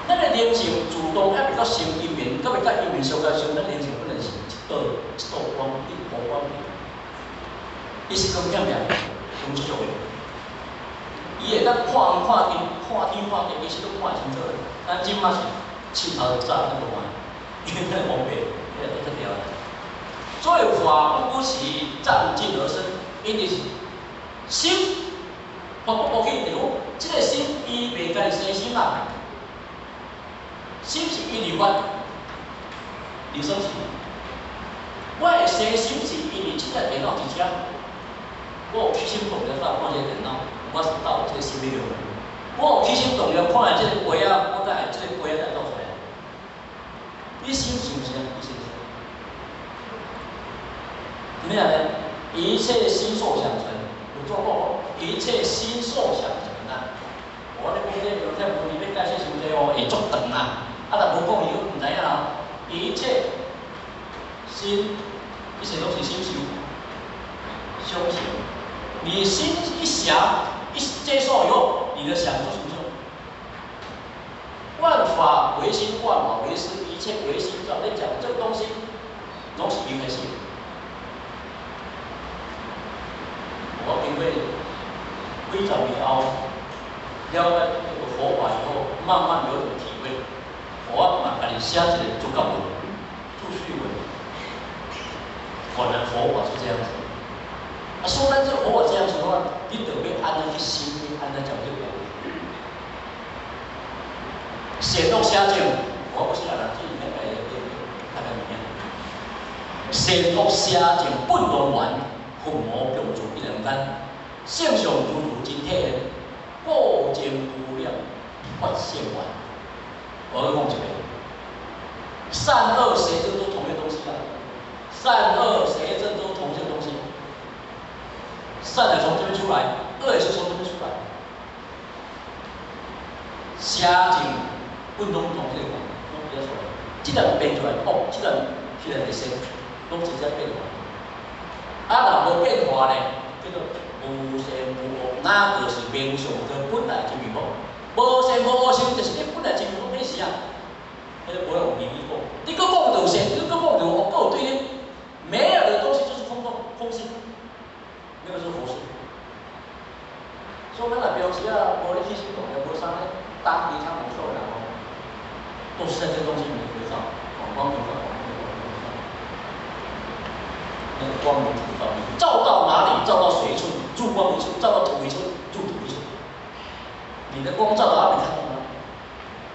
S3: 咱的灵性主动还比较生因缘，佮袂甲因缘相加上，咱灵性本来是一道光点、无光点。伊是讲点样？用这种的，伊会当看天、看地，其实都看清楚的。咱即马是佚头早那个玩，因为咱方便，迄个都特别了。所以法不是暂尽而生，因为是心，法不去了，这个心伊袂家己生心啊。心是因为法，你生气。我的生心是因为这台电脑一只，我有起心动念看这个电脑，我是到这个心里头。我有起心动念看这个杯啊，我再这个杯再倒出来。你心是不是啊？你是不是？怎么样呢？一切心所想成，有做过一切心所想成啊！我咧讲这有在无里面解释什么哦，会足长啊！啊，但无讲伊，毋知影啦。一切心，一切都是心修，修行。你心一想，一接受以后，你的想就成就。万法唯心，万法唯识，一切唯心造。你讲这个东西，拢是因为心。我因为几十年后，了解这个佛法以后，慢慢有种体会。我嘛，家己写一个注解文、注释文，原来佛法是这样子。啊，说咱这佛法这样子的话，你得要安那去心，安那讲究的。写到写正，我不是让人自己那个物件。神托写成本动员，父母共住一人间，圣上如如真体，故情无量，发现完。我要讲一遍，善恶邪正都同一个东西啊，善恶邪正都同一个东西，善也从这边出来，恶也是从这边出来，写成本拢同这个，拢写出来，这个变出来，哦，这个是会生，拢直接变化。啊，若无变化呢，叫做无善无恶，哪个是面上的本来真面目？无善无恶性，就是你本来真面目，咩事啊？迄个无有意义讲，你搁讲有善，你搁讲有恶，搁有对立，没有的东西就是空性，那个是佛性。所以咱来标时啊，无你去行动，也无啥咧打敌枪无错啦吼，都是在这个东西里面得到，光明的。那个光明普照，照到哪里，照到谁处，入光明处；照到土一处，入土一处。你的光照到哪里看到吗？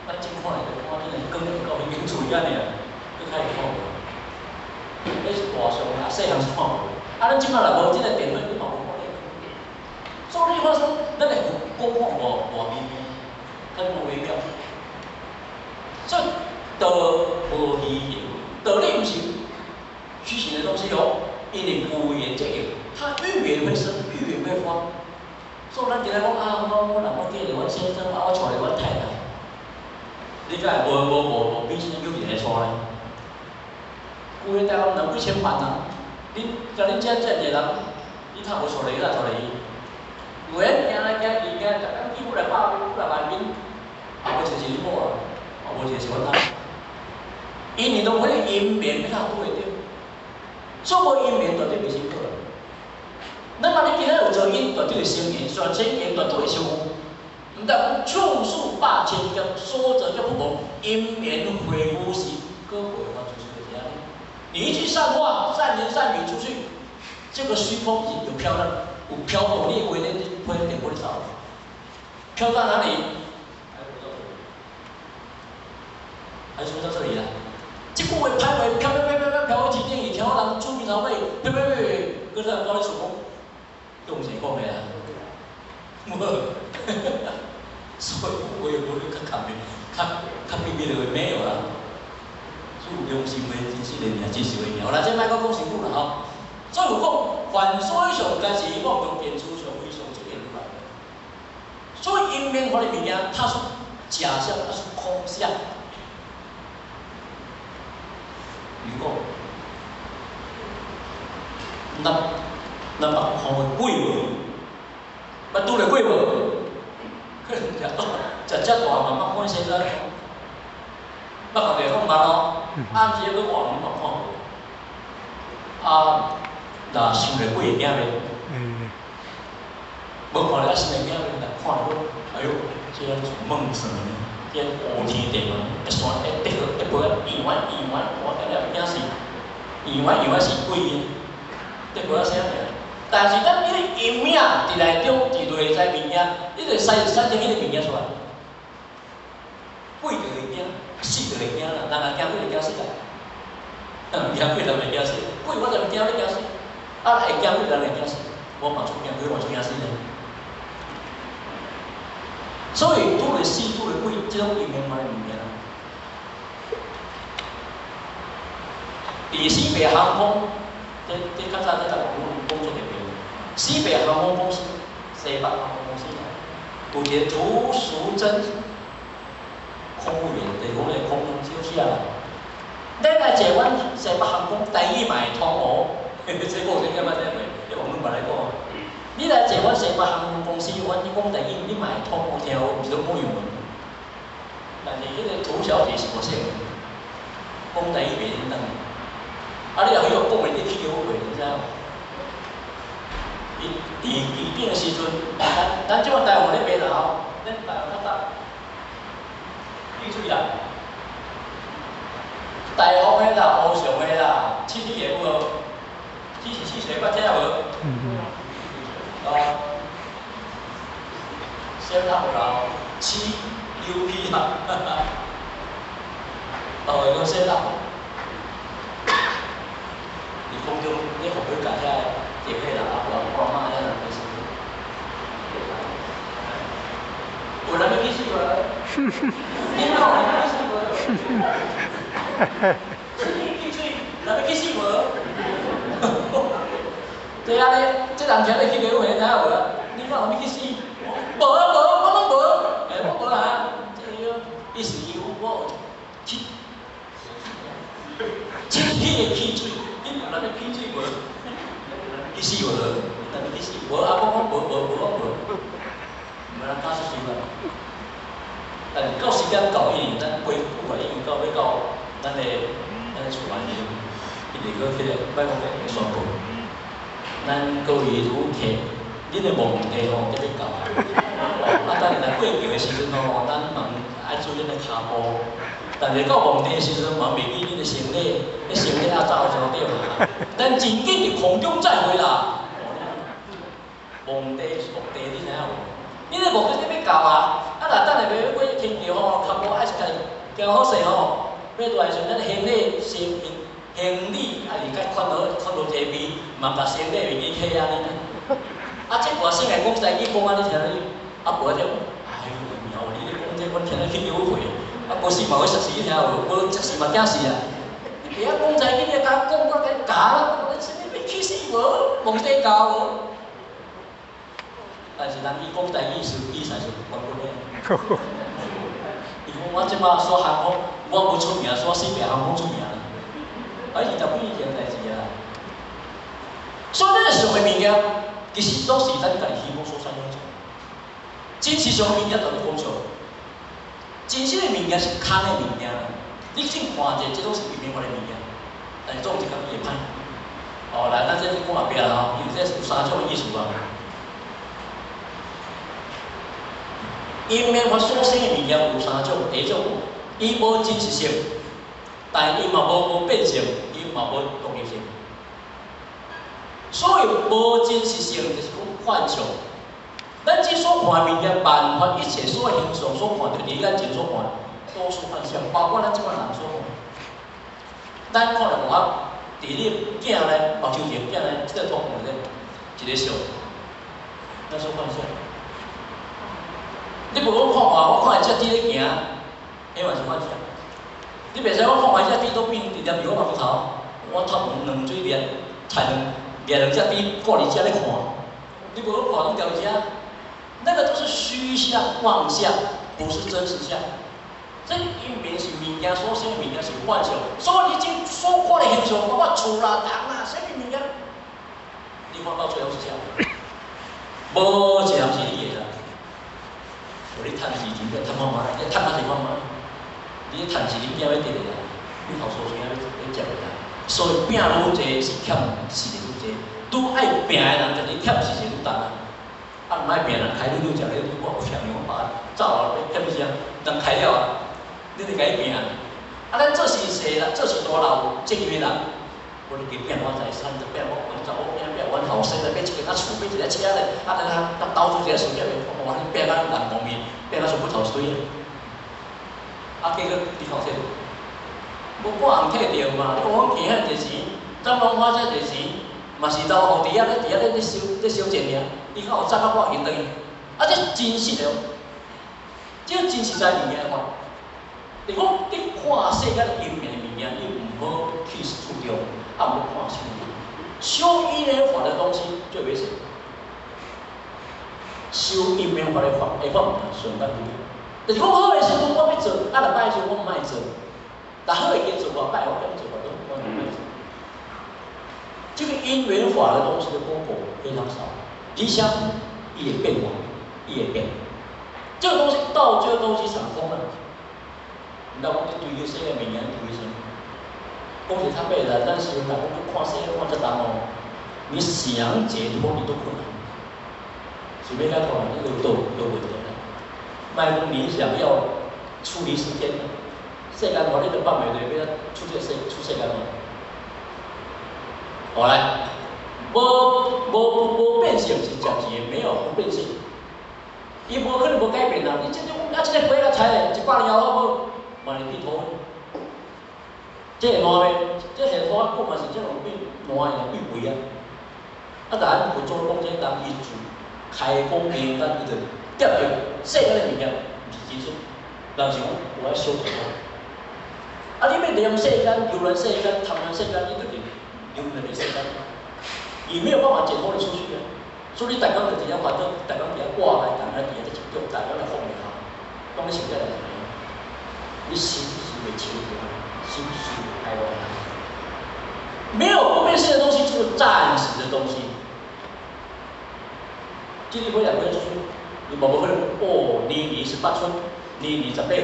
S3: 咱真看的，看真个跟到民主一样的，就开始看无。那是大上啊，细汉是看无。啊，咱即摆若无即个电脑，你嘛无看到。所以你发生，咱会光看无微妙，很微妙。所以道无虚有，道理不是虚形的东西哦。因为无言这个，它愈演会生，愈演会发。所以咱今日讲啊，我人我见着阮先生，啊我娶着阮太太，你敢会无比先有人来娶咧？有诶台湾人几千万人，你甲恁遮一个人，你通无娶着伊，哪娶着伊？有诶行来行去，逐工几乎来百几万民，啊无就是你某啊，啊无就是阮太。因为拢迄个姻缘要较对着。所无因缘绝对袂成功。那么你今仔有做因，绝对会成缘；选成缘，绝对会成功。毋但处处百千劫，说者就不同。因缘回无时，各回化出去的这样。你一句善话、善言善语出去，这个虚空已经有飘了，有飘动，你以为你会点不会走？飘到哪里？还说到这里了。这句话歹话飘去天边，听人出面头尾，飘，搁在搞你厝讲，用谁讲的啊？无，所以我也无你较看面，较秘密的话没有啦。所以有良心的真是人命，真是为命。好啦，这摆我讲辛苦啦吼。所以有讲，凡所上皆是妄中变出，上非上即变如来。所以因缘法的物件，它是假象，它是空相。如果咱把好的鬼无，捌拄着鬼无？可能食大慢慢看先生，捌个地方慢咯，暗时要换你嘛看无。啊，若想着鬼会惊咧，无看着心会惊咧，来看着哎呦，这样做梦什么呢？这乌天地嘛，一山一地一杯圆圆，我听了惊死。圆是鬼嘅，得过啥物？但是咱迄个阴影伫内中，伫内在物件，你着产生迄个物件出来。鬼就会惊，死就会惊啦。人惊鬼就惊死啦，惊鬼就袂惊死。鬼我就袂惊你惊死，啊会惊鬼人会惊死，我嘛出惊鬼，我出惊死咧。所以拄着死拄着鬼，即种阴面物件。伫西北航空，这较早在网络工作的边，西北航空公司、西北航空公司有一个涂淑珍空务员，就是讲个空少少啦。咱来坐阮西北航空第一买通哦，这个真干嘛这样？在网络买来讲，你来坐阮西北航空公司，阮你讲第一，你买通我听有比较冇用。但是迄个涂小姐是无说，讲第一袂认当。啊！你若去讲讲的，你去后悔，你知影无？伊顶的时阵，咱即摆台湾咧卖啦吼，咱台湾较早，你注意啦，台湾的啦、乌上的啦、七的有无？七是汽水，捌听无？哦，先头啦，七 UP 啦，哦，讲先头。你哪有去死无？去水，哪要去死无？对啊咧，这人听你去留言，哪有无？你哪有去死？无，我拢无，我无啊。这个意思我去去水，你哪要去水无？去死无？哪要去死？无啊，我无。唔通假出事啦！但是到时间到伊，咱恢复啊，因为到咱的厝内面，一定搁去个摆讲个宣布，咱各位旅客，恁的目的吼特别到啊！等你来过桥的时阵吼，咱嘛爱注意咱的骹步，但是到目的的时阵嘛袂记恁的行李，你行李啊走就对啦。咱真紧伫空中再会啦！目的你知影无？你咧目的你要到啊，若等下要过天桥吼，脚步爱是家己行好势吼，要落来时阵，咱行李行李啊，是该看到地面，嘛把行李袂记起啊你。啊，这外省来讲在去讲啊，你听你，啊无就，哎呦，苗你咧讲这，阮听了去优惠，啊无时嘛会实时听有，无实时嘛惊死啊！你别讲在去，你甲讲我甲假，我什么要去死无？目的到无？但是咱伊讲台语是比赛是关不了。伊讲我即马说航空，我无出名，说西北航空出名啦。20几年前代志啊。所以咱个上个物件，其实都是咱家己希望所产生出。真实上个物件就你讲错，真实个物件是空个物件啦。你先看者，这都是表面化的物件，但是总一个会歹。哦，来，咱这讲后壁啦吼，因为这有3种意思啊。因面法所生的物件有3种，第一种，伊无真实性，但伊嘛无变性，伊嘛无独立性。所以无真实性就是讲幻象。咱即所看的物件，万法一切所形象所看，就伫咱前所看，都是幻象，包括咱即摆人所看。咱看着我伫你囝咧，目睭前囝咧，即个图看咧，一个像，咱所幻象。你无讲看我看只猪咧行，迄嘛是幻想。你袂使我看只猪都变直接伫我目头，我头毛两嘴裂，菜两只猪挂伫遮咧看，你无讲看拢掉遮，那个都是虚像妄想，不是真实相。这因面是物件所生，物件是幻想，所以你今所看的形象，包括厝啦、人啦、啥物物件，你看到最后是啥？无一项是你的啦。你趁时钱要趁妈妈，你趁哪是妈妈？你趁时钱要得的啦，你头所钱要接的啦。所以拼愈济是欠事愈济，愈爱拼的人就是欠事愈重啊。啊，唔爱拼人开愈食咧，我有钱我把走啊，欠啥？人开了啊，你得该拼啊。啊，咱做是细啦，做是大老正义的人，我哋叫拼我财产，就拼我查某拼拼阮后生来买一间厝，买一个车咧，啊，咱投资一个事业，我你拼啊人方面。变到全部头水啊！结果你看这，我暗摕着嘛，你讲我骗遐侪钱，咱拢花遮侪钱，嘛是留互伫遐咧收钱尔。你看有赚到我现等于，啊，这真实的，这真实在物件话。你讲你看世界的阴面的物件，你唔好去注重，啊，唔好看小物。修阴面法的东西最危险。修阴面法的法，会法唔顺咱不？就是讲好的时阵我要做，啊，若歹时我唔爱做。但好的做我歹，我不做，我唔爱做。这个因缘法的东西的功果非常少，理想也变化，也变。这个东西到这个东西成功了，你知道我们对于世界名言对于什么？讲是他辈来，但是人我们看世界看这档哦，你想解脱你都困难。随便来看，那个都问题了。卖讲你想要处理时间，世间话你就办袂对，要出世间话。好来，无变性是暂时的，没有不变性。伊无可能无改变啦。你这种这个花啊菜，100年后无，嘛是地土。这个烂的，这下土讲嘛是这种变烂的变肥啊。啊，但咱佛祖讲这人伊自开光明，咱伊就得着世间的物件，毋是真实。人是讲有爱小条。啊，你要利用世间、游览世间、贪婪世间，你就得流入世间，也没有办法解脱你出去啊。所以你大家就只要烦恼，大家只要挂来，大家只要在集中，大家来放下，当你想下来怎么样？你心是会清楚，心是开朗的。没有不变现的东西，就是暂时的东西。这里回来回出去，你无可能哦，年是8寸，年18岁，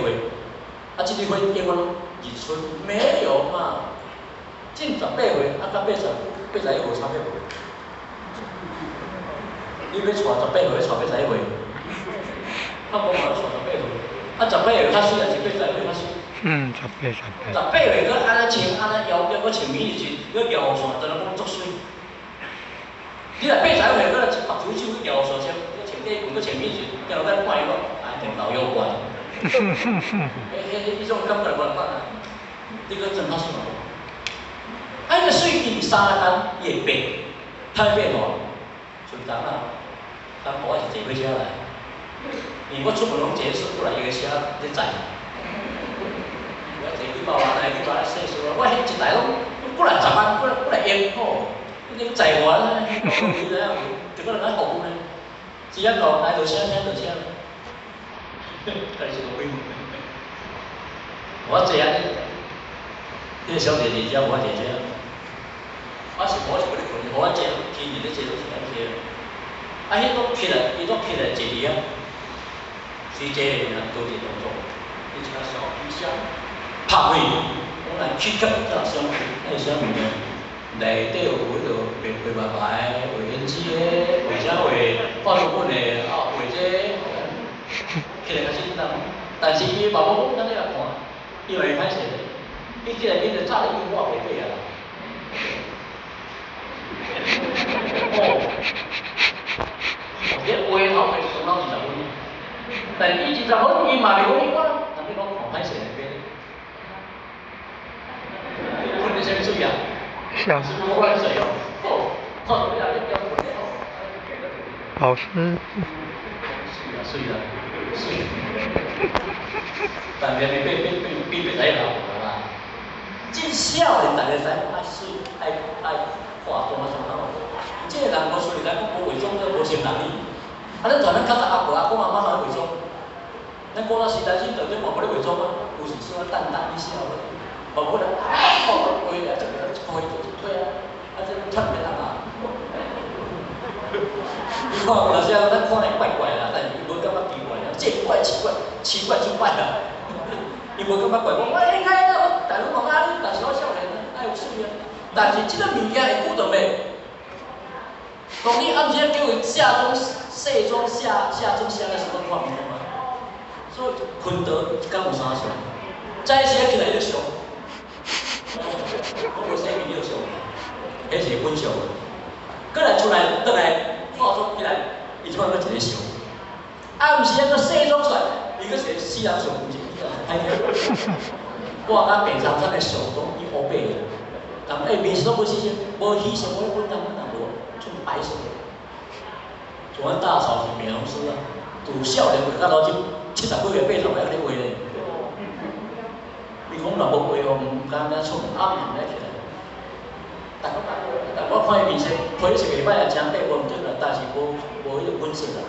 S3: 啊，这里会结婚2寸，没有嘛？进18岁，啊，到81岁差别无？你要娶18岁，要娶81岁，他无嘛要娶18岁，啊18岁较水，还是81岁较水？
S2: 嗯，18岁，
S3: 搁安尼穿，安尼腰搁穿米线，搁腰线，当然讲足水。你若80岁，搁来一白手手，搁腰线穿，搁穿底裙，搁穿米线，然后再怪我，啊，电脑又怪。迄种感觉无办啊，你搁真较水嘛？啊，个水伊3天伊会变，它会变哦，顺当啊。他跑我是坐火车来，因为我出门拢坐顺过来一个车在载。我坐几百万来，几百岁数，我迄一台拢过来10万，过来用吼，你载完啦，你怎样？就个人来服务呢？只要到来就车，车就车。开始个规模。我坐啊，迄个小弟弟只我坐车，我是不咧困，我坐，天日咧坐都是安坐。啊，迄种起来，伊种起来坐伫啊，随坐的人做啲动作，你一个小皮箱，拍开，我来去cấp cho xong，那箱里面内底有迄个白白白画胭脂的，画啥画化妆品的，啊画这起来较简单，但是伊爸母讲咱来看，伊嘛会歹势的，伊起来变成炸的硬化袂对啊啦。这画头会上到20分，但是伊20分伊嘛袂讲伊我，但你讲看歹势来变。你困得啥物水啊？
S2: 像
S3: 我来水哦，看到你啊，你标困的哦。
S2: 老师。
S3: 水啦，水。但是变袂使老啦。真少年大家使爱水，爱化妆啊什么。这个人无水，咱讲无伪装，咱无成人哩。啊，咱传咱较早阿婆阿公阿妈还会伪装，咱过到时代去，就这嘛无咧伪装啊，有时说淡淡一笑的，无可能啊，回来这个开推啊，啊这唱袂当啊。你看有时啊，咱看来怪怪啦，但是无感觉奇怪啦，这怪奇怪，奇怪就怪啦。伊无感觉怪，我应该我大佬讲啊，你但是我少年啊，爱有水啊，但是这个物件会久长袂？讲你暗时叫伊下妆、卸妆、下妆下的时候看面嘛，所以困到一天有3次，早时起来就上，我无洗面就上，迄是本上。过来出来，倒来化妆起来，伊即摆搁一个上。暗时搁卸妆出来，伊搁是4人上，毋是歹听。我甲平常咱的上妆伊乌白的，但面是拢无洗先，无牺牲我本人无。白色的，像阮大嫂是美容师啊，从少年画到老70几岁80岁还咧画咧。你讲若无画哦，毋敢咱出门暗时来起来。但我看伊面色，皮是袂歹啊，真白无毋对啦，但是无迄个粉色啦，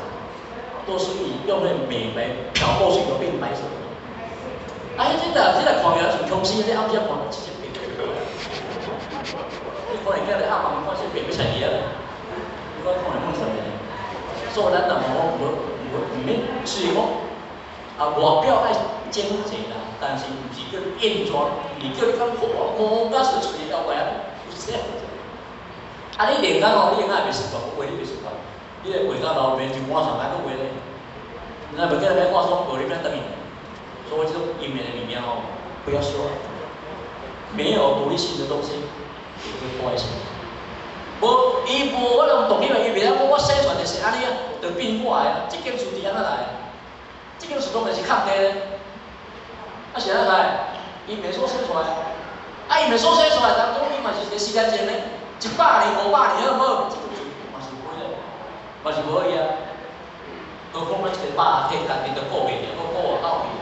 S3: 都是以用迄美白漂过去就变白色。啊，迄个看起来像空气，你暗时看到直接变白。你可能今日暗暝看是变不出来啦。我看来弄什么呢？所以咱人无免是讲啊外表爱整齐啦，但是毋是叫艳妆，是叫你讲摸甲是出来妖怪啊，有这样子。啊，你练到你应该袂习惯，我画你袂习惯，你来画到老面就晚上还佫画咧，那袂记得要化妆，无你免等伊。所以这种医美的里面哦，不要说没有独立性的东西，也会破坏性。无，伊无我用动力嘛，伊袂晓讲我生出来就是安尼啊，就变我的，这件事是安怎来？这件事当然是抗体咧，啊是安怎来？伊袂说生出来，啊伊袂说生出来，人讲伊嘛是一个时间前咧，100年、500年好无？这个嘛是无咧，嘛是无伊啊。何况咱一个肉体家己都顾袂着，搁顾外口去，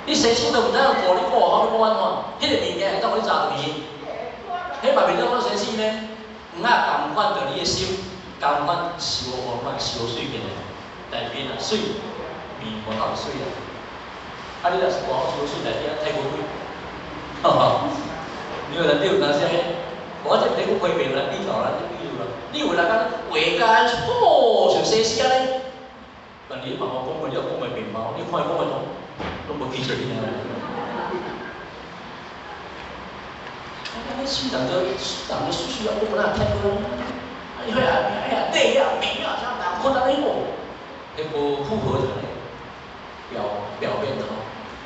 S3: 你生气都唔知道顾你顾好你顾安怎？迄个物件会当互你砸断去，迄嘛袂当我生气呢？唔啊，共款着你的心，共款烧互款烧水面的，内面啊水，面无透水啊。啊，你若是无好烧水内底啊，太过水，哈哈。你有人当时我这你个批评来比较啦，你比如啦，你有人讲话间哦像西施安尼，但你问我讲话，你又讲袂明嘛？你看伊讲话拢无记住你啊。你是人个需要讲哪听过？哎呀，对呀，明啊，像难看到你哦，那不符合他的表面的哦，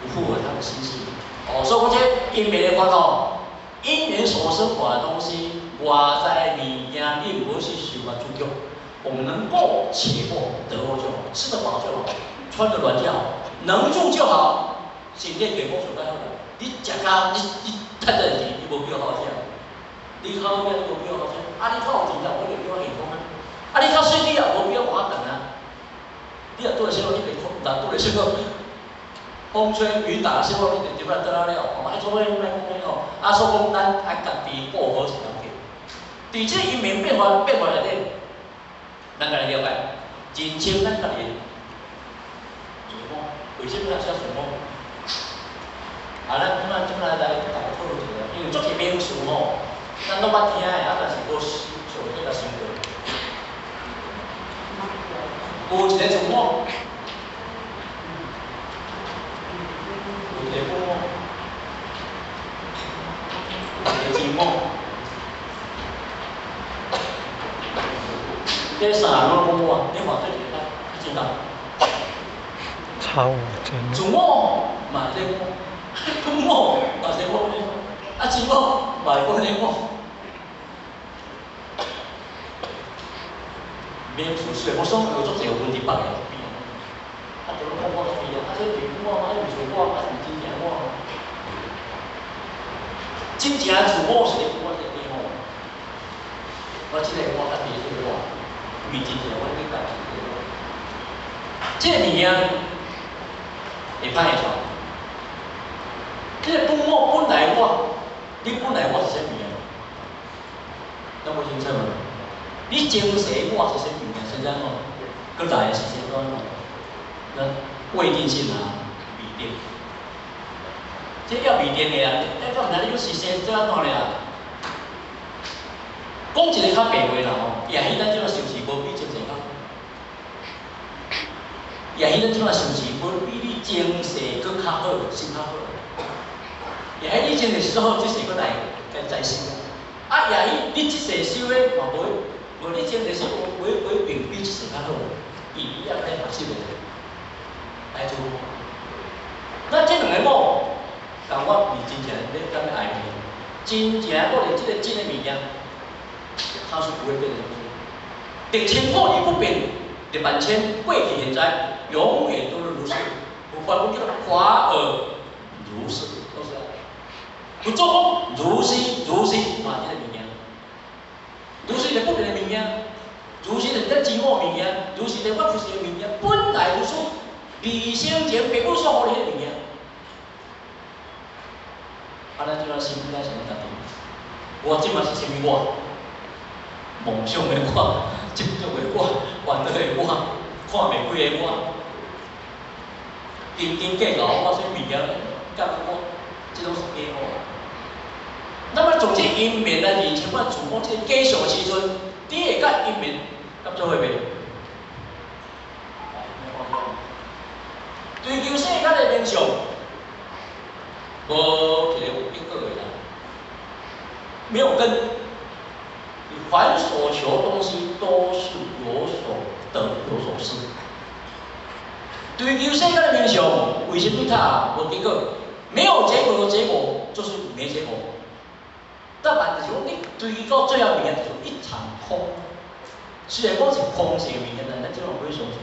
S3: 不符合他的心性。哦，所以我这因缘的法哦，因缘所生法的东西，外在物件并不是受法主角。我们能够且过得过就好，吃得饱就好，穿得暖就好，能住就好。身体健康最紧要的。你食到你趁着钱，你无必要好食。你靠咩？你无必要好食。啊，你靠有钱啦，我就比较健康啊。啊，你靠水利啊，无必要活长啊。你若做的时候，你袂空，但做的时候，风吹雨打的时候，你就点不得了。我爱做咩哦，啊，所以讲咱爱家己过好一条件。伫这因缘变化内底，咱家己了解，认清咱家己自我，为什么要写自我？啊，咱即摆来大家讨论一下，因为足个名词吼，咱拢捌听的，啊，但是无详细来想过。有一个自我，有一个本我，有一个自我，这三项拢本我，你话对一个，你知道？
S2: 超我真。
S3: 自我嘛是我。本我嘛是我，啊自我嘛是我的我。免出水，我想有足侪有问题别个边，啊，就讲我边啊，啊这是本我嘛，啊是我，啊是真正我。真正自我是你我一个我，我这个我甲别个我，为真正我你家己个我。这个物件会歹会错。这个本我本来我，你本来我是啥物件？咱无清楚嘛？你前世我是啥物件？现在哦，搁来是啥物件？咱未定性啊，未定。这要未定的啊，咱讲哪里有实现这样怎的啊？讲一个较白话啦吼，也许咱即个受持无比前世较好，也许咱即个受持无比你前世搁较好，心较好。也许你前世修好，这世搁来再修。啊，也许你这世修的嘛无你前世修为并比这世较好，伊也来合适的，来做。那这两个我，但我是真正咧敢爱你，真正我连这个真的物件，它是不会变的东西。定千破亦不变，定万千过去现在永远都是如是，不反复叫华而如是。不做功，如是嘛，这个物件，如是就不变的物件，如是就咱自我物件，如是就我不是的物件，本来如是，未生前并不所有的物件。啊，咱就要心态先决定，我即嘛是啥物我？梦想的我，执着的我，烦恼的我，看袂开的我，斤斤计较我说物件，甲我，这种是假我。那么从这因缘来认清我自我这个假象的时阵，你会甲因缘合作会袂？追求世间的名相，无一个有结果的啦，没有根。你凡所求东西都是有所得有所失。追求世间的名相，为什么它无结果？没有结果的结果就是没结果。但万就是讲，你追到最后物件就是一场空。虽然讲是空性物件，但咱即种不会相信。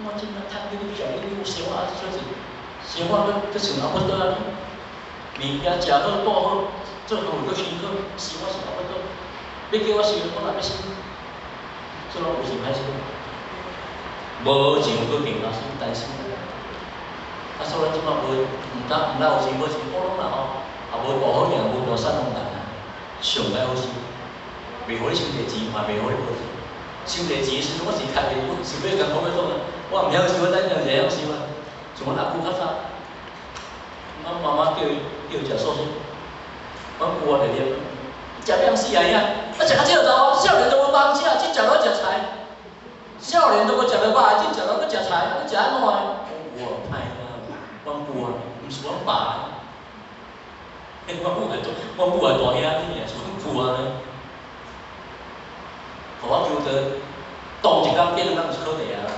S3: 我真正趁你上，你有生活啊，就是生活搁想阿不多啊，物件食好住好，做好搁生好，生活是阿不多。要叫我生，我哪要生？这种有时歹生，无情搁定啊，生担心。啊，所以即马无，毋有钱无钱补拢啦吼，也无大好命，无大善风蛋啊，上歹好收，袂互你收地钱，嘛袂互你无钱。收地钱时，我是开袂，我是要甲我要讲啊，我毋晓收，咱就会晓收啊。像阮阿舅较早，阮妈妈叫伊食素食，阮舅啊就念，食两死啊呀，啊食较少走，少年都无忙食，只食落食菜。 少年都搁食到饱，真食到搁食菜，啊，你食安怎个？我歹啊，阮舅啊，毋是阮爸。阮母係大兄弟，是阮舅啊呢。互我求得，当一工变两工就考第啊啦。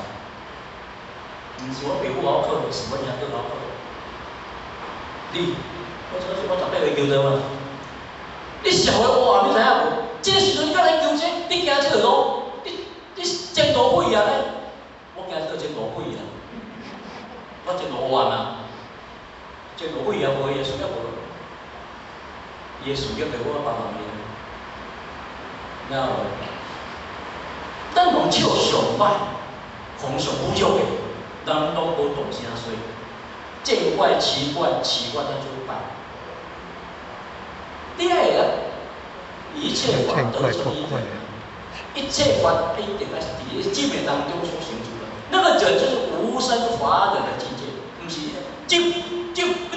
S3: 毋是阮爸母好考，是阮兄弟好考。你，我18岁求得嘛？你社会活你知影无？这个时阵你敢来求这，你行这条路？ 你前途毁啊咧！我惊这个前途毁啊！我前途完啊！前途毁啊，无伊个事业无，伊个事业被我帮忙面。然后，咱拢笑上歹，逢上不足个，人拢无动声衰，见怪奇怪，奇怪咱就败。第二个，一切法得成一人。 一切法一定要是伫经典当中所行出的，那个忍就是无生法忍的境界，不是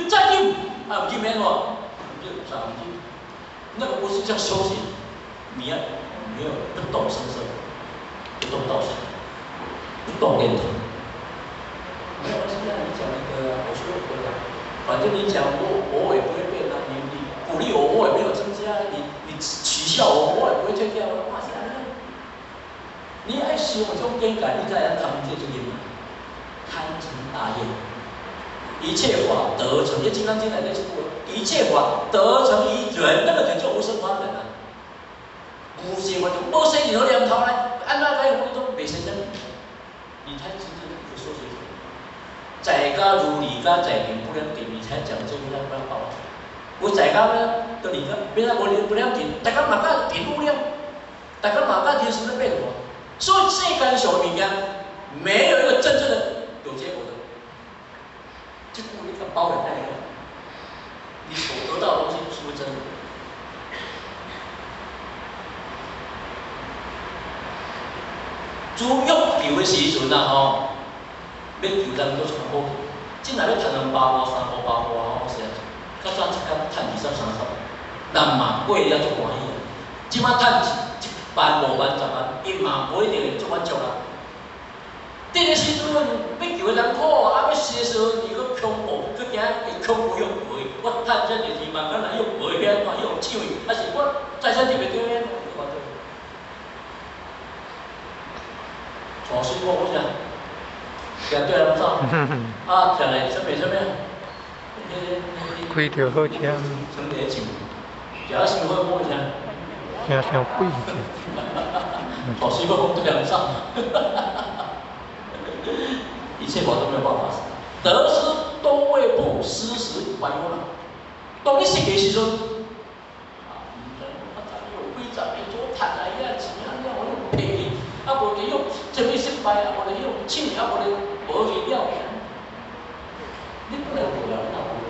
S3: 再进啊，不进没错，就啥不进，那个不是叫修行，你要没有不动声色，不动道场，不动念头。没有关系啊，你讲那个我说我讲，反正你讲我也不会变啊，你鼓励我也没有增加，你取笑我也不会退掉，哇塞！ 你爱修这种境界，你才能谈这种业嘛，堪成大业。一切法得成，这《金刚经》内底是说，一切法得成于人，那个人就无生法忍啊。无生法就无生任何念头来，按那个那种袂生什么，你才真正一个修行者。在家如离家在定不了定，你才讲这个要不要报。我在家呢，都离家，别人不了定，大家嘛甲定不了，大家嘛甲人生的变化。 所以世间上的物件，没有一个真正的有结果的。这不一个包养那个，你所得到的东西是不是真的？主欲求的时阵啊吼，要求咱都全部，真来要赚200块、300块吼，是啊，较早一工赚20、30，人嘛过了足欢喜啊，即马赚1万、5万、10万，伊嘛无一定会足满足啦。这个时阵，要求人苦啊，要死的时候，伊搁恐怖，搁惊会恐怖用背。我趁这20万，敢若用背边看用手，还是我财产特别多呢？传水果我啥？行对人走，啊，行来什么？
S2: 开着好车，
S3: 成年酒，只要生活过一下。
S2: 听上贵者，
S3: 好水果对人走，一切法都没有办法。得失都未不失时还我啦。当你失的时阵，啊，有几十年所赚来遐钱，啊，我用赔去，啊，无就用这边失败，啊，无就用抢，啊，无就无去了。你不能无了，那无。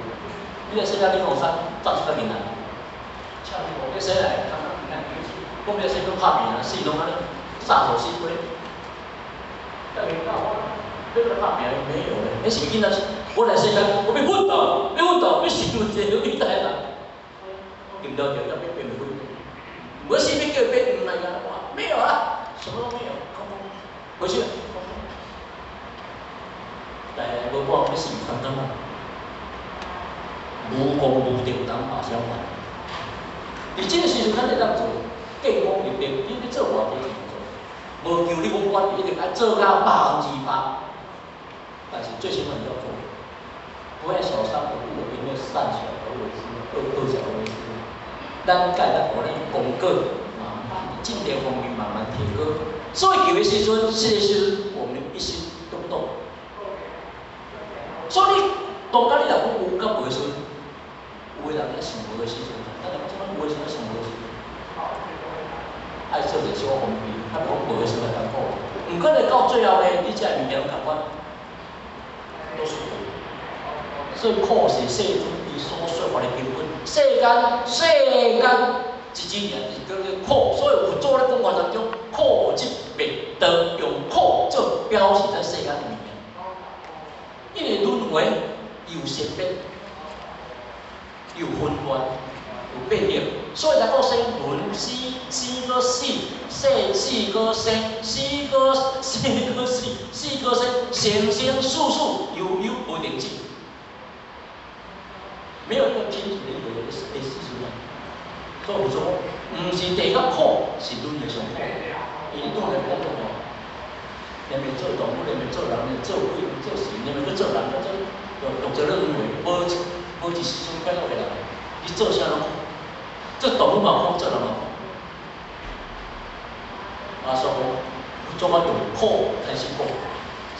S3: 你来现在你讲啥？早出个闽南，像你讲，你谁来？我们要先去拍片啊，戏拢安尼杀手戏规，要领导我，要来拍片没有嘞，那是囡仔，我来世间，我要奋斗，要死问题，要变大啦。我见到就要变奋斗，我是要叫变唔来个，没有啊，什么都没有，空空，回去了，空空。但系无讲要死看灯啊，无功无德当把相反，你这个时阵咱会当做。 健康一点，你要做偌多钱做，无求你无管，一定要做到100%。但是最起码你要做，不要小三不顾，因为善小而为之，恶小而为之。咱该咱互咱功课，慢慢进步方面慢慢提高。所以求的时阵，这个时阵我们一心都不动。所以当家你若讲有甲无时，有的人咧想无的时阵，咱讲即摆有的时阵想无的时阵。 爱做者小方便，啊，讲无的时候艰苦。毋过咧到最后咧，你遮物件拢共款，都是苦。所以苦是世尊伊所说法的根本。世间一字念是叫做苦，所以佛祖咧讲话当中，苦即灭道，用苦做表示在世间里面。因为轮回有生灭，有分乱，有变异，所以才讲生轮生个死，死个生，死个死，死个生，生生世世悠悠无停止，没有一个停止的一个事情啊。所以我说，唔是地较苦，是轮回上苦。伊当然讲哦，你咪做动物，你咪做人，你做鬼，你做神，你咪去做人，做这个轮回，无一时阵快乐的人，你做啥拢苦，做动物嘛苦，做人嘛苦。啊，所以讲，做我用苦开始讲，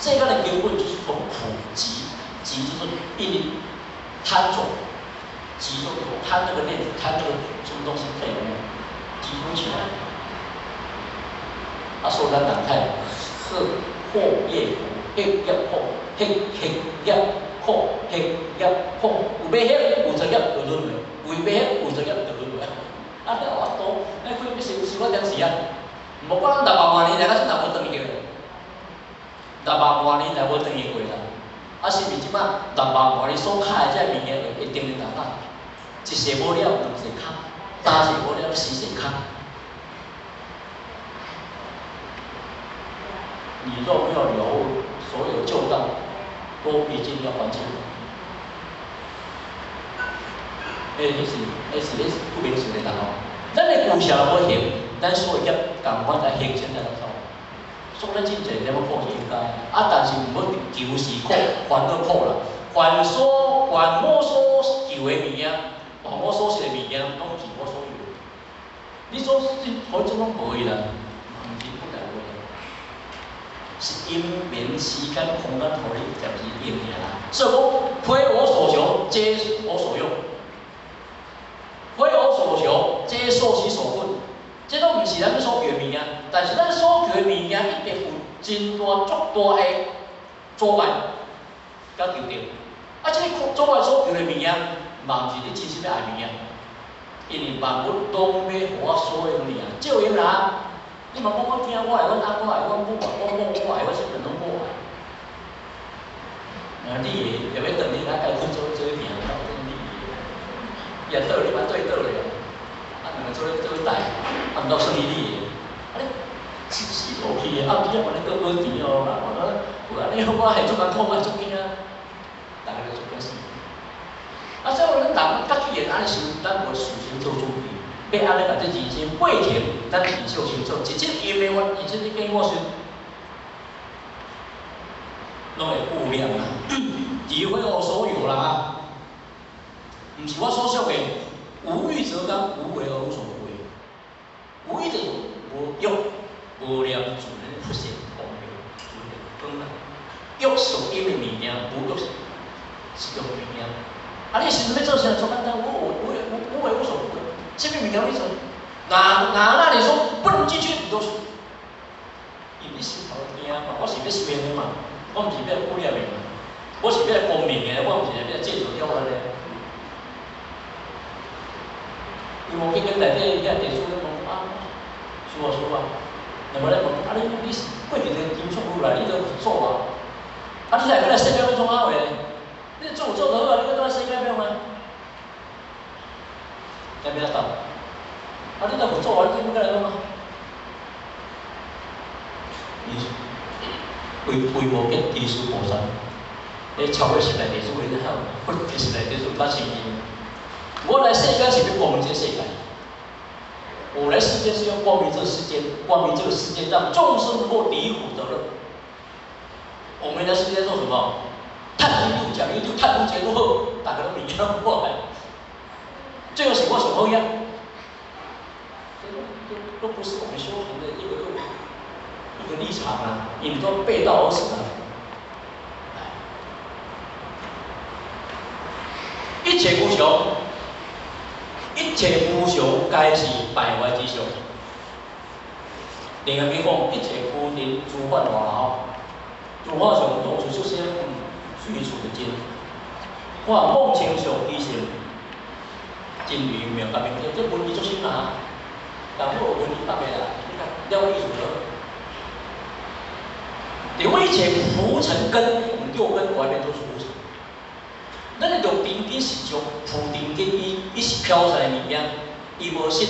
S3: 世间的根本就是从苦集就是因为贪着。集中贪那个念，贪那个什么东西可以集中起来。啊，所以咱人睇，祸业苦，业业苦，业苦，业苦，有要业，有责业就轮回；为要业，有责业就轮回。啊，你话多，那可以想我点时啊？无管咱600万年来，咱哪无等伊个？600万年来无等伊过啦。啊，是毋是即摆600万年所开的这物件会定定当当？一世无了，两世空；三世无了，四世空。你若没有了悟所有旧道，都已经要还清。是不明实的答案。咱的故事无行，咱所有业共款来行先才能走。所以咱真侪了要苦是应该，啊，但是唔好求是苦，烦恼苦啦。凡我所求的物件。我所写的物件，拢是我所有。你所好种拢无伊啦，毋是不来无啦，是因缘时间空间互你家己应尔啦。所以讲，非我所求，皆我所用；非我所求，皆受其所困。这拢毋是咱所求的物件，但是咱所求的物件一定有真大足大的阻碍，甲求着。啊，这个阻碍所求的物件。嘛，毋是你真心要爱物件，因为万物拢要互我所用尔，照应啦。你嘛讲我囝，我爱阮翁，我爱阮母，我爱阮媳妇，拢我爱。你会要等你来爱去做一名，到真你也倒你嘛对倒咧，啊，两个做一代，啊，毋到算你的，啊你死落去的，啊，你要把你哥哥甜哦，有安尼我系做艰苦，我做囝，大家就做紧事。啊，所以咱人甲去演安尼时，咱无事先做准备，要安尼把这人生过程，咱研究清楚，一切因为我，一切你跟我说，拢会有量啦，智慧我所有啦，毋是我所说的，无欲则刚，无为而无所不为，无欲者无欲，无量主人不显光明，主人光明，欲属因的物件，无欲是用物件。啊！你时阵要做啥？做简单，无为无所不为。什么物件你做？那你说不能进去，你都说，因你心头惊嘛，我是要生的嘛，我毋是要污染的嘛，我是要光明的，我毋是要借助掉了的。伊无去跟内底遐地主咧讲啊，说啊，那么咧讲啊，你过年的金出入来，你都做啊，啊，你来过来世界要创啥话？你做得好啊！你搁倒来世界表吗？要不要答？啊，你若无做啊，你怎么来弄啊？为无变地书菩萨，你超过10来地书，你好，不10来地书捌成因。我来世间是要光明这个世界，我来世间是要光明这个世界，光明这个世界，让众生能够离苦得乐。我们来世间做什么？趁YouTube讲 YouTube， 趁有钱都好，大家都物件拢好来。最后是我上好样，都不是我们修行的一个立场啊，你们都背道而驰啊！一切无常，一切无常，皆是败坏之相。另外比讲，一切浮沉，诸法外劳，诸法上总是出现。最初的间，看梦清上医生，真微妙，甲明天这文字足深啊，但好文字答个啦，你看了意思了。因为以前浮尘根，我们六根外面都是浮尘，咱个六边根是从浮尘根伊是飘出来物件，伊无实，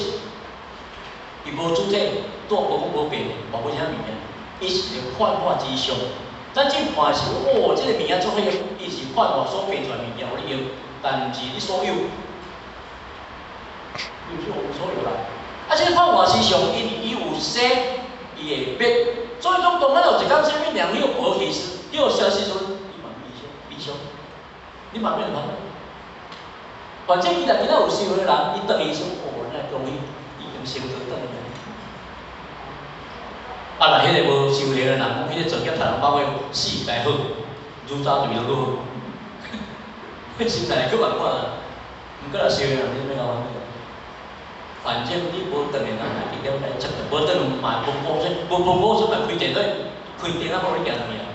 S3: 伊无主体，无变，无啥物件，伊是个幻化之相。咱即看是哦，这个物件做伙伊是幻化所变出来物件，有你用，但毋是你所有，毋是我们所有啦。啊，这个幻化之相，伊有生，伊会灭。所以讲，当咱有一天啥物良药无去时，你有消息时阵，你嘛悲伤，你嘛免烦恼。反正伊若今仔有修的人，伊等于说，哦，咱终于已经成就等于。啊，若迄个无修炼的人，讲迄个作业读人包括死才好，如早对就好。心内去万看啦，毋过若修炼人，你免搞烦恼。反正你无等的人来一点来接的，无等嘛无保证，无保证嘛开电脑，开电脑帮你行啥物啊？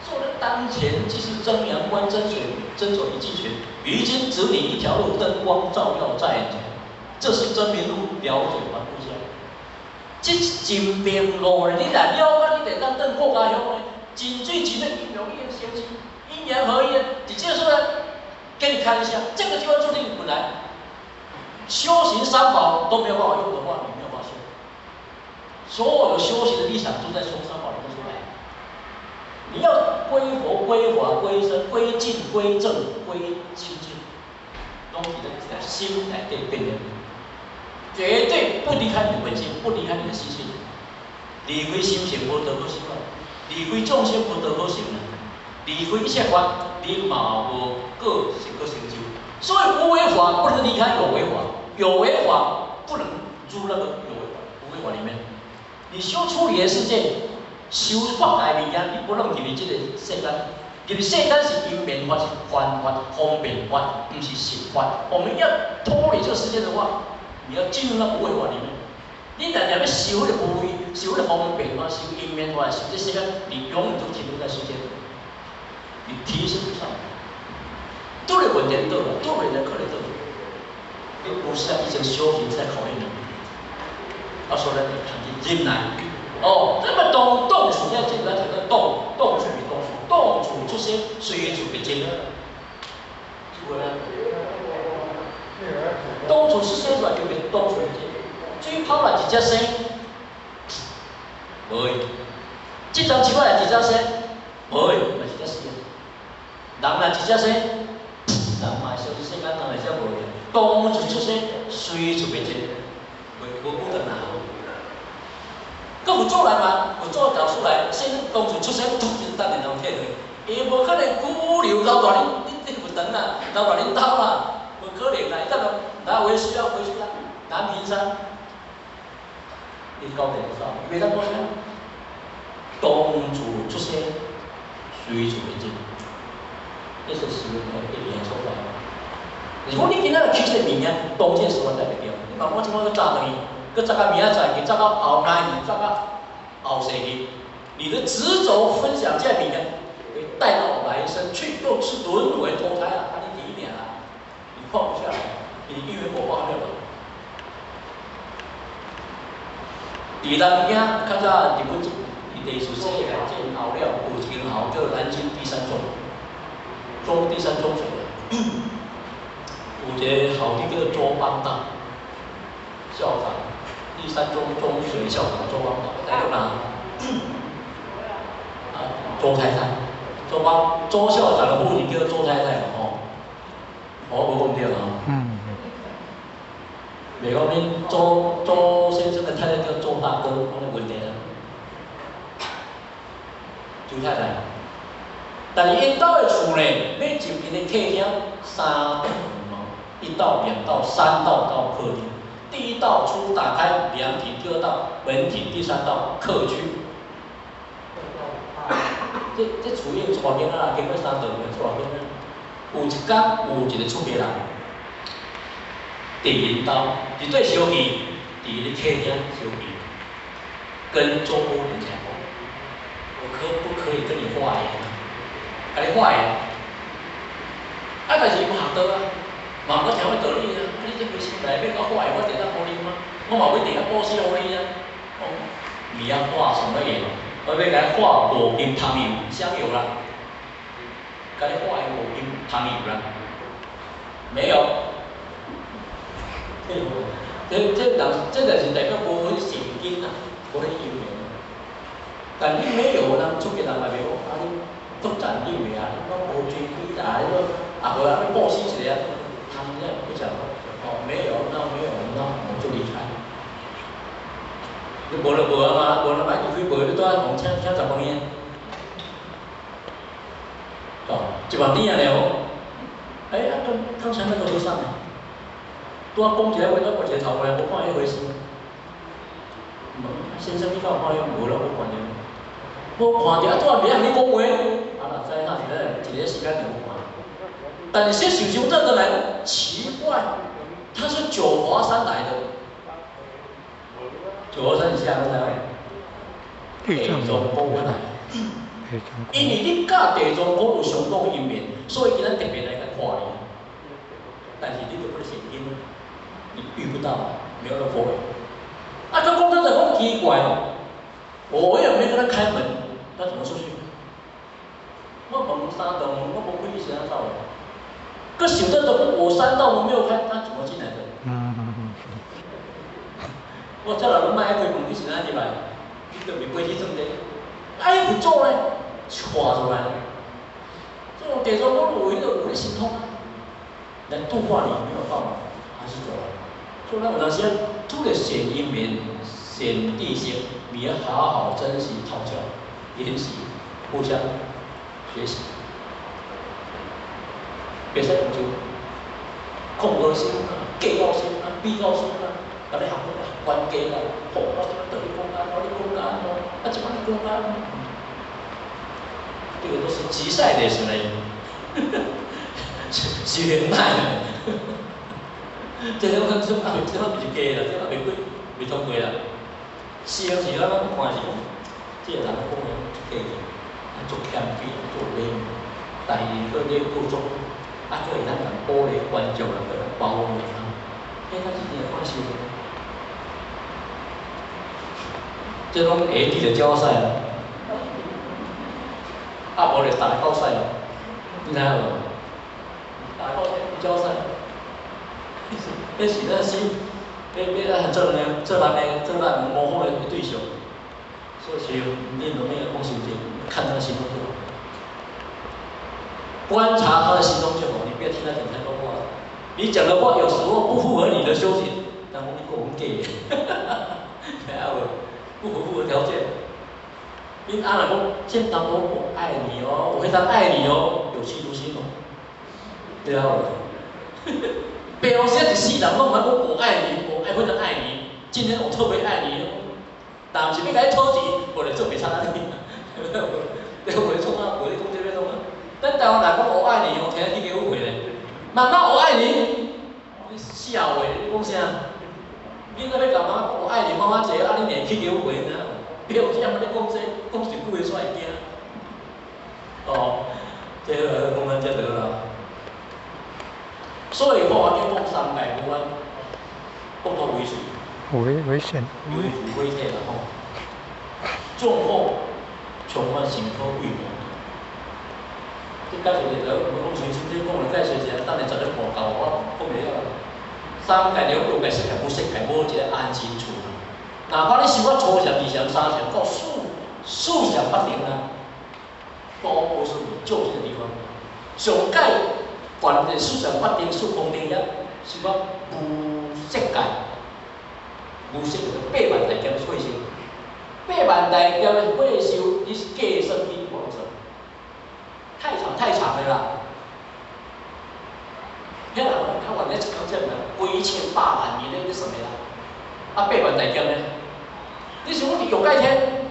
S3: 做人当前即是真阳关真水，真走一记拳，于今指你一条路，灯光照耀在眼前，这是真明路，了解还不香。这真明路咧，你若了解，你得当登国家乡咧，真水真的阴阳一相生，阴阳合一，直接说给你看一下，这个地方注定本来。修行三宝都没有办法用的话，你没有办法修。所有的修行的立场都在从三宝里面出来。你要归佛、归法、归真、归净、归正、归清净，拢是在心来对变的，绝对不离开你的本性，不离开你的心性。离开心性，无得好心啊；离开众生，无得好行啊；离开一切法，你嘛无个成个成就。所以无为法不能离开有为法，有为法不能入那个有为法、无为法里面。你修出离的世界，修法界物件，你不能入去这个世间。入去世间是因缘法，是幻法、方便法，不是实法。我们要脱离这个世界的话，你要进入那无为法里面。你若要修的无为，修的方便法，修因缘法，修这世间，你永远都停留在世界，你提升不上来。都来问题到了，都来人可能到了。你不是要一直修行在考验你，他说的忍耐。哦，那么动处要简单讲个动处出现随处不见了，是不是？动处是生出来就变动处不见，水泡来一只生，无去；这张手来一只生，无去，嘛一只死。人来一只生。人嘛，小世间当然是无个，动处出生，随处变迁，无可能啊！佮有做来嘛，有做导出来，先动处出生，突然当然后退去，伊无可能孤留到大恁有长啦，到大恁兜啦，无可能啦，伊当然拿回去啊，南屏山，你高点少，袂当讲啥，动处出生，随处变迁。这是修的一年出来。如果你今仔去这个物件，当这10万代表，你讲我即摆去早去，去早到明仔载去，早到后哪年，早到后世去，你的执着分享这个物件，会带到来生去，又是轮回投胎啊！你第一年啊，你放不下来，你因缘果报还没有。第三件，较早日本历史写来，这后了有一间校叫南京第三中。第三中学，有一个校长叫做周邦大，校长，第三中学校长周邦大，在哪？周太太，周校长的母亲叫周太太哦，我无讲对啊。袂讲恁周先生的太太叫周大哥，讲的问题啦。周太太。但是因兜的厝呢，要入因的客厅3道，1道、2道、3道到客厅。第1道出打开凉亭，第2道门庭，第3道客区。这厝已经偌间啦，经过3道门偌间啦。有一天有一个出家人，伫因兜一对小鱼，伫因的客厅小鱼，跟周公讲，我可不可以跟你化缘？跟你化缘，啊，但是无学到啊，嘛毋听我道理啊，啊，你这规身内要到坏，我一定互你吗？我嘛要定个保险互你啊。哦，米啊化什么油？我要甲你化五金汤油，香油啦，甲你化五金汤油啦，没有。这就是代表无分现金啊，无分油钱。但你没有人出给人来袂讲，啊你都赚你袂啊，你讲无钱几大，你讲啊无啊，你报死一个啊，他们这不讲哦，没有，那没有，那我就离开。你无就无啊嘛，无就买机票，无你都要红请10万年。哦，1万年啊了，哎啊，刚才那个和尚呢？拄啊讲一个话，拄讲一个头话，无看迄回事。先生，你敢有看见？无啦，无看见。我看着啊，拄啊袂晓你讲话，啊哪知哪一个时间就有看。但是这想象这个来奇怪，他是九华山来的。九华山是啥物来？地藏公来。因为你甲地藏公有相当因缘，所以今仔特别来甲看你。但是你就不是现金，你遇不到，没有那佛缘。啊，这公车很奇怪，我也没跟他开门，他怎么出去？我门3道门，我无开，是安走的？个想着我3道门没有开，他怎么进来的？我叫人卖开门，你是安入来？你就袂飞去装的，哎，不做呢，窜出来。这种地藏公有迄个心痛啊，来度化你没有办法，还是走了。所以咱有当时拄着善因缘、善知识，你要好好珍惜、讨教、研习、互相学习，别使讲究控恶心啊、计较心啊、比较心啊，甲你学关家啦，哦，我怎么对你讲啊？我你讲啊，啊，怎么你讲啊？这个都是极赛的时嘞，是很难的。这种不是假啦，这袂通过啦。是有时咱看是讲，这个人讲的假的，做谦虚，做礼貌，第二个你做足，啊，个会咱人保护观众人，个人包容他，咱是真放心。这种下地就交赛啊，啊无就打高赛咯，你知影无？打高赛交赛。迄是咱是，要做人做人模糊的对象，所以是你容易讲心情，看他的行动就好，观察他的行动就好，你不要听他讲太多话。你讲的话有时候不符合你的修行，但我你讲假的，听有无？不符合条件。你按来讲，先当我爱你哦，我非常爱你哦，有企图心哦，对啊。表现一世人拢讲我爱你，我非常爱你，今天我特别爱你，但是要甲你讨钱，我来做袂差安尼，对不？袂创啊，袂你讲这个种啊。咱台湾人讲我爱你，我听去给误会咧。妈妈我爱你，你笑话，你讲啥？你那要干嘛？我爱你，妈妈姐，啊你连去给误会呢？表现你讲这，讲一句话出来惊。哦，这个我们就得了。所以我话叫讲3界无安，讲到危险，
S2: 危险，
S3: 危险啦吼。众后充满心口畏魔。这介绍一个，我讲先先讲来介绍一下，等下绝对无够，我讲袂了。3界了，6界、7界、不7界，无一个安心处。哪怕你修到初禅、2禅、3禅，到4禅不定啊，都无是就这个地方。上界。观的4禅8定4空定也是讲无色界，无色就是8万大劫的退休，8万大劫的退休，你是计算你无算，太长的啦。迄人他话咧一讲这个归千8万年的，你什么啦？啊8万大劫呢？你想讲是欲界天，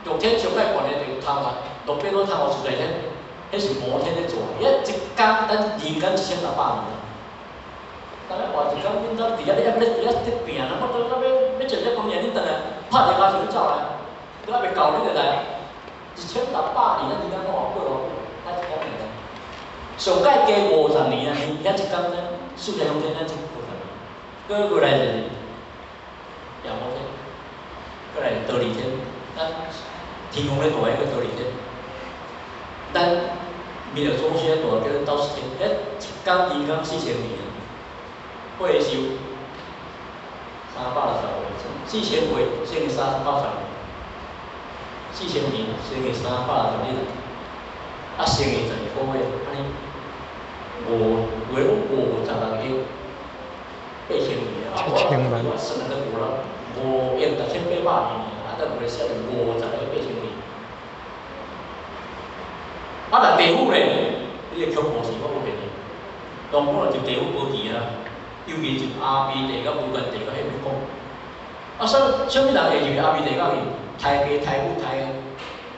S3: 欲天上界观的就贪啊，落变到贪我自在天。迄是摩天咧做，一天咱人间1600年，大家话一天恁兜伫遐咧拼啊，我到要食只公年，恁等下拍一下就走来，都还袂够你就来，1600年咱人间讲偌久，咱一天年，上届加50年啊，遐一工呢，数学中间咱就50年，过来就是廿5天，过来倒2天，咱天空咧大个倒2天，咱弥勒祖师大叫倒10天，遐一工人工4000年，岁寿365岁，4000岁乘以360年，4000年乘以360日，啊乘以12个月，安尼56亿8000年啊！我算得过了，5亿6800年，啊，得袂少50亿8000年。啊，但地府咧，你个恐怖是我有骗你，当我就地府无记啊，尤其就阿弥地甲无间地甲迄边讲，啊，啥物人会入阿弥地甲去？太白太母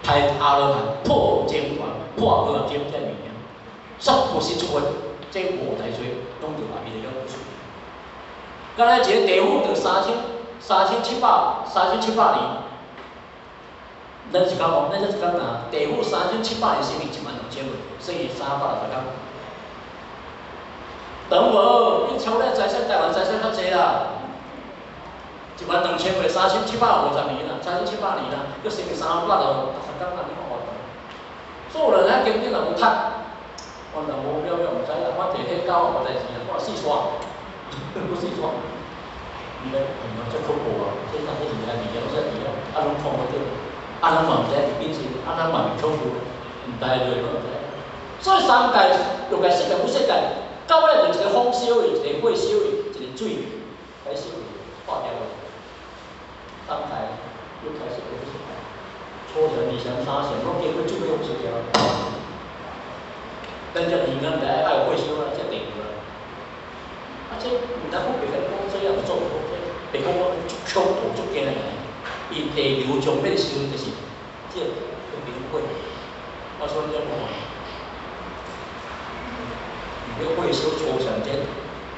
S3: 太阿罗汉破经团破无经这物件，煞不是出分，这无大罪，拢着阿弥地甲无出。刚才一个地府着3700年。咱是讲哦，咱这是讲哪？地府3700年乘以12000岁，乘以360天。等无，你超咱财产，台湾财产较济啦，12000岁3750年啦，3700年啦，佮乘以360天啦，你看活动。做人啊，经典若无读，我若无了毋知啦，我地体教无代志啦，我四刷，我四刷。你咧，这恐怖啊！这哪是厉害物件？我说厉害，啊，拢看不到。啊，咱嘛毋知是变成，啊，咱嘛是恐怖，毋知落我毋知。所以3界、6界、4界、5世界，到尾就一个风烧伊，一个火烧伊，一个水来烧伊，化掉伊。3界又开始5世界，初成、2成、3成，拢结果最尾5世界。咱这人咱就爱火烧啦，这地狱啦。啊，这毋通讲别个讲这样做，别讲我足恐怖、足惊个。伊地流上面烧就是这明火，我说这无啊，这火烧初上天，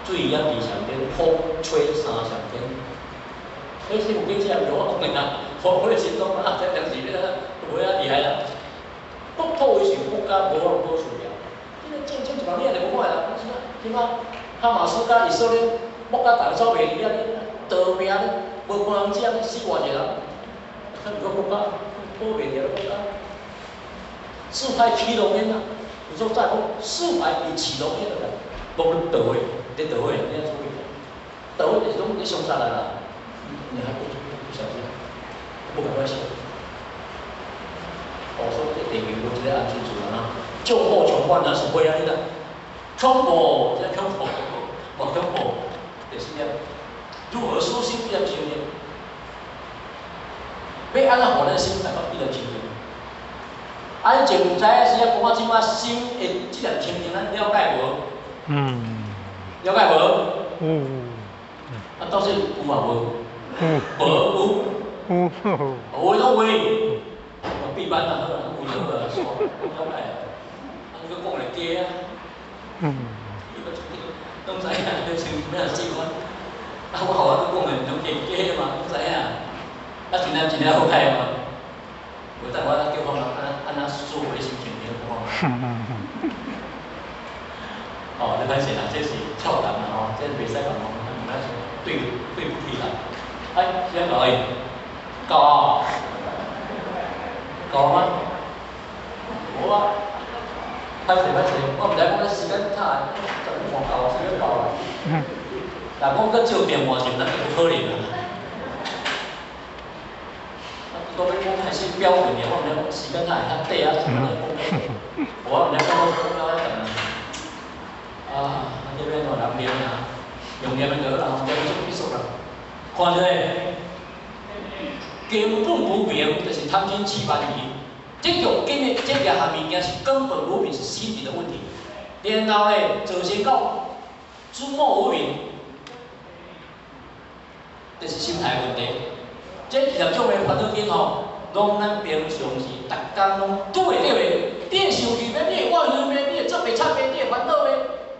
S3: 水压2上天，风吹3上天。所以是有几只有我讲啦，我的心中啊，这当时咧袂啊厉害啦。国土为是国家无人保守了，这个战争一万年也无看啦，即马哈马斯甲以色列，莫甲大家走袂离啊，逃命咧。无人知啊，死偌济人，看如果国家保袂了国家，4派起龙烟啊，有时候再讲4派比起龙烟的，无论倒位，你倒位，你要注意，倒位就是讲你上山来了，你还不小心，不赶快写。我说这地球有一个安全主人啊，救祸穷患那是会啊，你看，恐怖，这恐怖，无恐怖，就是这样。如何舒心比较清净？要安怎互咱心才较比较清净？安前毋知影时啊，讲我即马心会即样清净，咱了解无？了解无？啊，倒是有啊无？无。有拢有。闭班啦，好啦，有就好啦，煞了解啊。啊，你佫讲来假啊？拢知影，你像咩习惯？啊，我互我讲的拢假嘛，唔知影。啊，真正好开嘛。无等我叫方人安那做回心情了，看。哦，你歹势啦，这是跳谈啦吼，这袂使讲讲，唔歹对不起啦。哎，先讲伊，够啊？够吗？无啊。歹势，我毋知讲时间差，十分钟够，时间够啦。但讲搁照电话是咱不可能啊。都要讲还是标准的，我毋知讲时间哪会较短啊，什么的讲。我毋知讲我讲到怎啊。啊，这边有人念啊，用念的就好啦，这边就结束啦。看这个，根本无明，就是贪嗔痴慢疑。这个项物件是根本无明，是心理的问题。然后呢，造成到诸魔无明，这是心态问题。这20种的烦恼经吼，拢咱平常是逐工拢拄会着的。你的生气咩？你的怨恨咩？你的做袂惨咩？你的烦恼咩？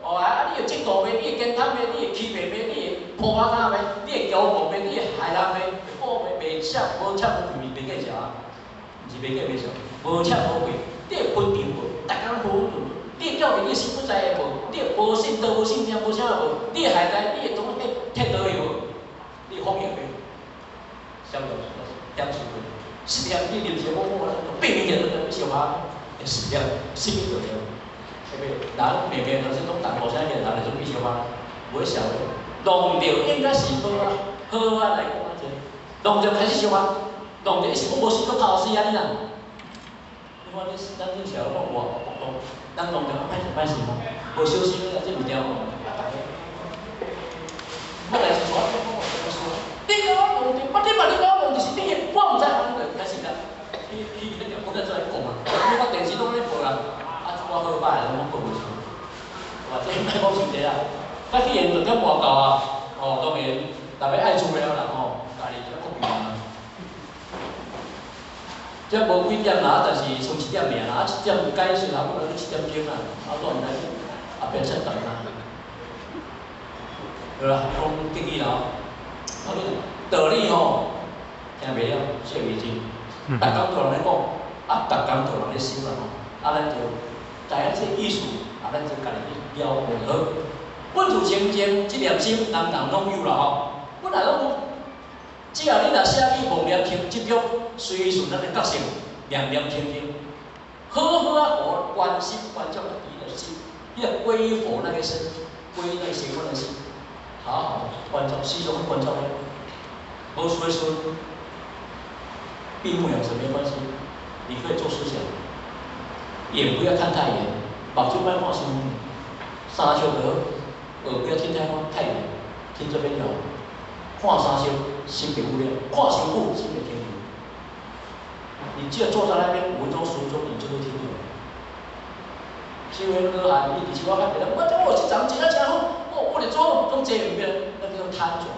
S3: 哦啊！你的嫉妒咩？你的惊叹咩？你的欺骗咩？你的破坏他咩？你的骄傲咩？你的害人咩？好咩？袂抢，无抢无贵，袂计啥，毋是袂计袂啥，无抢无贵。你的分场无，逐工好，你叫你是不知的无，你无信道无信念无啥无，你害在你会当骗倒去无？你放弃袂？相对点数的，实验你临时我避免了那个小孩的实验，性命就了，对不对？人明明就是讲大无啥嘢，人就做小孩，袂晓得，弄着应该是好啊，好啊来讲啊者，弄着开始小孩，弄着一时讲无事搁跑死啊你人。你看咱正常讲我讲，咱弄着歹势嘛，无小心啊，这物件哦，我来是说，你甲我弄着，你把你甲我弄就是你的，我毋知安怎开始啦。你我在出来讲啊，你看电视拢咧播啦，啊，我好歹拢播袂出，哇，这莫讲是这啦，咱去现场较无够啊，哦，当然，特别爱做了啦，吼，家己较酷平啊。这无几点啦，但是从7点尔啦，啊7点解释啦，不能去7点钟啦，啊都毋知啊变成等啦。对啦，讲建议啦，啊你道理吼听袂了，说袂清，逐工都人咧讲，啊逐工都人咧修啦吼，啊咱就知影这意思，啊咱就家己去了配合。本自清净，这念心人人拢有啦吼，本来拢有。只要你若写去妄念清执着，随顺咱的觉性，念念清净，好好啊活，关心关照自己的心，你要皈依佛那个身，皈依那个邪观的心，好好关照，始终关照他，无随顺，闭目养神没关系，你可以做思想，眼不要看太远，目睭莫看伤远，三修得，不要听太远，听这边就好。看三修，心别无聊；看修复，心别停留。你只要坐在那边无中属中，你就会听懂。修为可汗，你是我看别人，我这长真啊真好，我得做，总这里面那个叫贪着，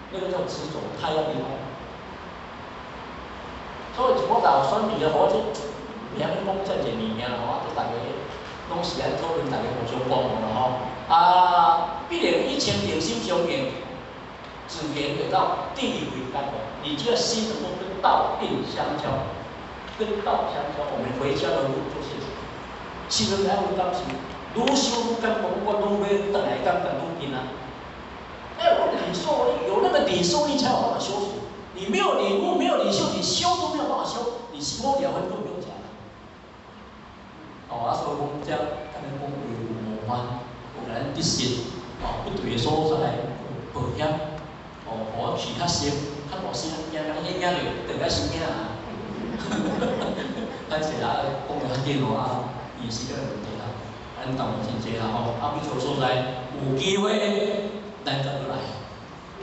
S3: 那个叫执着，太要厉害。所以我老选你的我就两个讲正一年啦，我就大家拢是来讨论，大家互相帮忙啦吼。啊，必然以清净心相应。只缘得到地为干的，你只要心能够跟道并相交，跟道相交，我们回家的路就是心能来有感情，愈修愈感动，我愈要等来感动愈紧啊！哎，我领受力有那个领受力才有办法修行，你没有领悟，没有领受，你修都没有办法修，你心光了分都不用讲。哦，啊，所以讲这样，咱讲为无关，有人得失，哦，不对的所在保险。哦，我取较少，较大声，惊着等下生惊啊！咱是啦，讲个较紧咯啊，意识个问题啦，咱当真济啦吼，啊，不错所在，有机会咱就过来，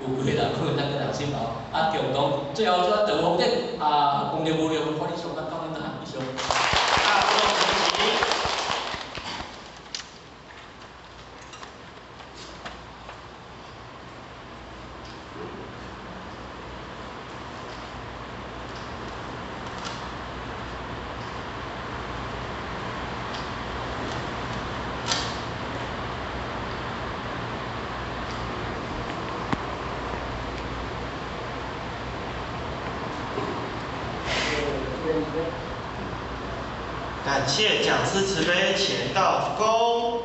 S3: 有机会咱可能咱个人先哦，啊，共同最后说德丰店啊，公牛无聊，看你上咱讲咱以上。
S1: 感谢讲师慈悲前道主公。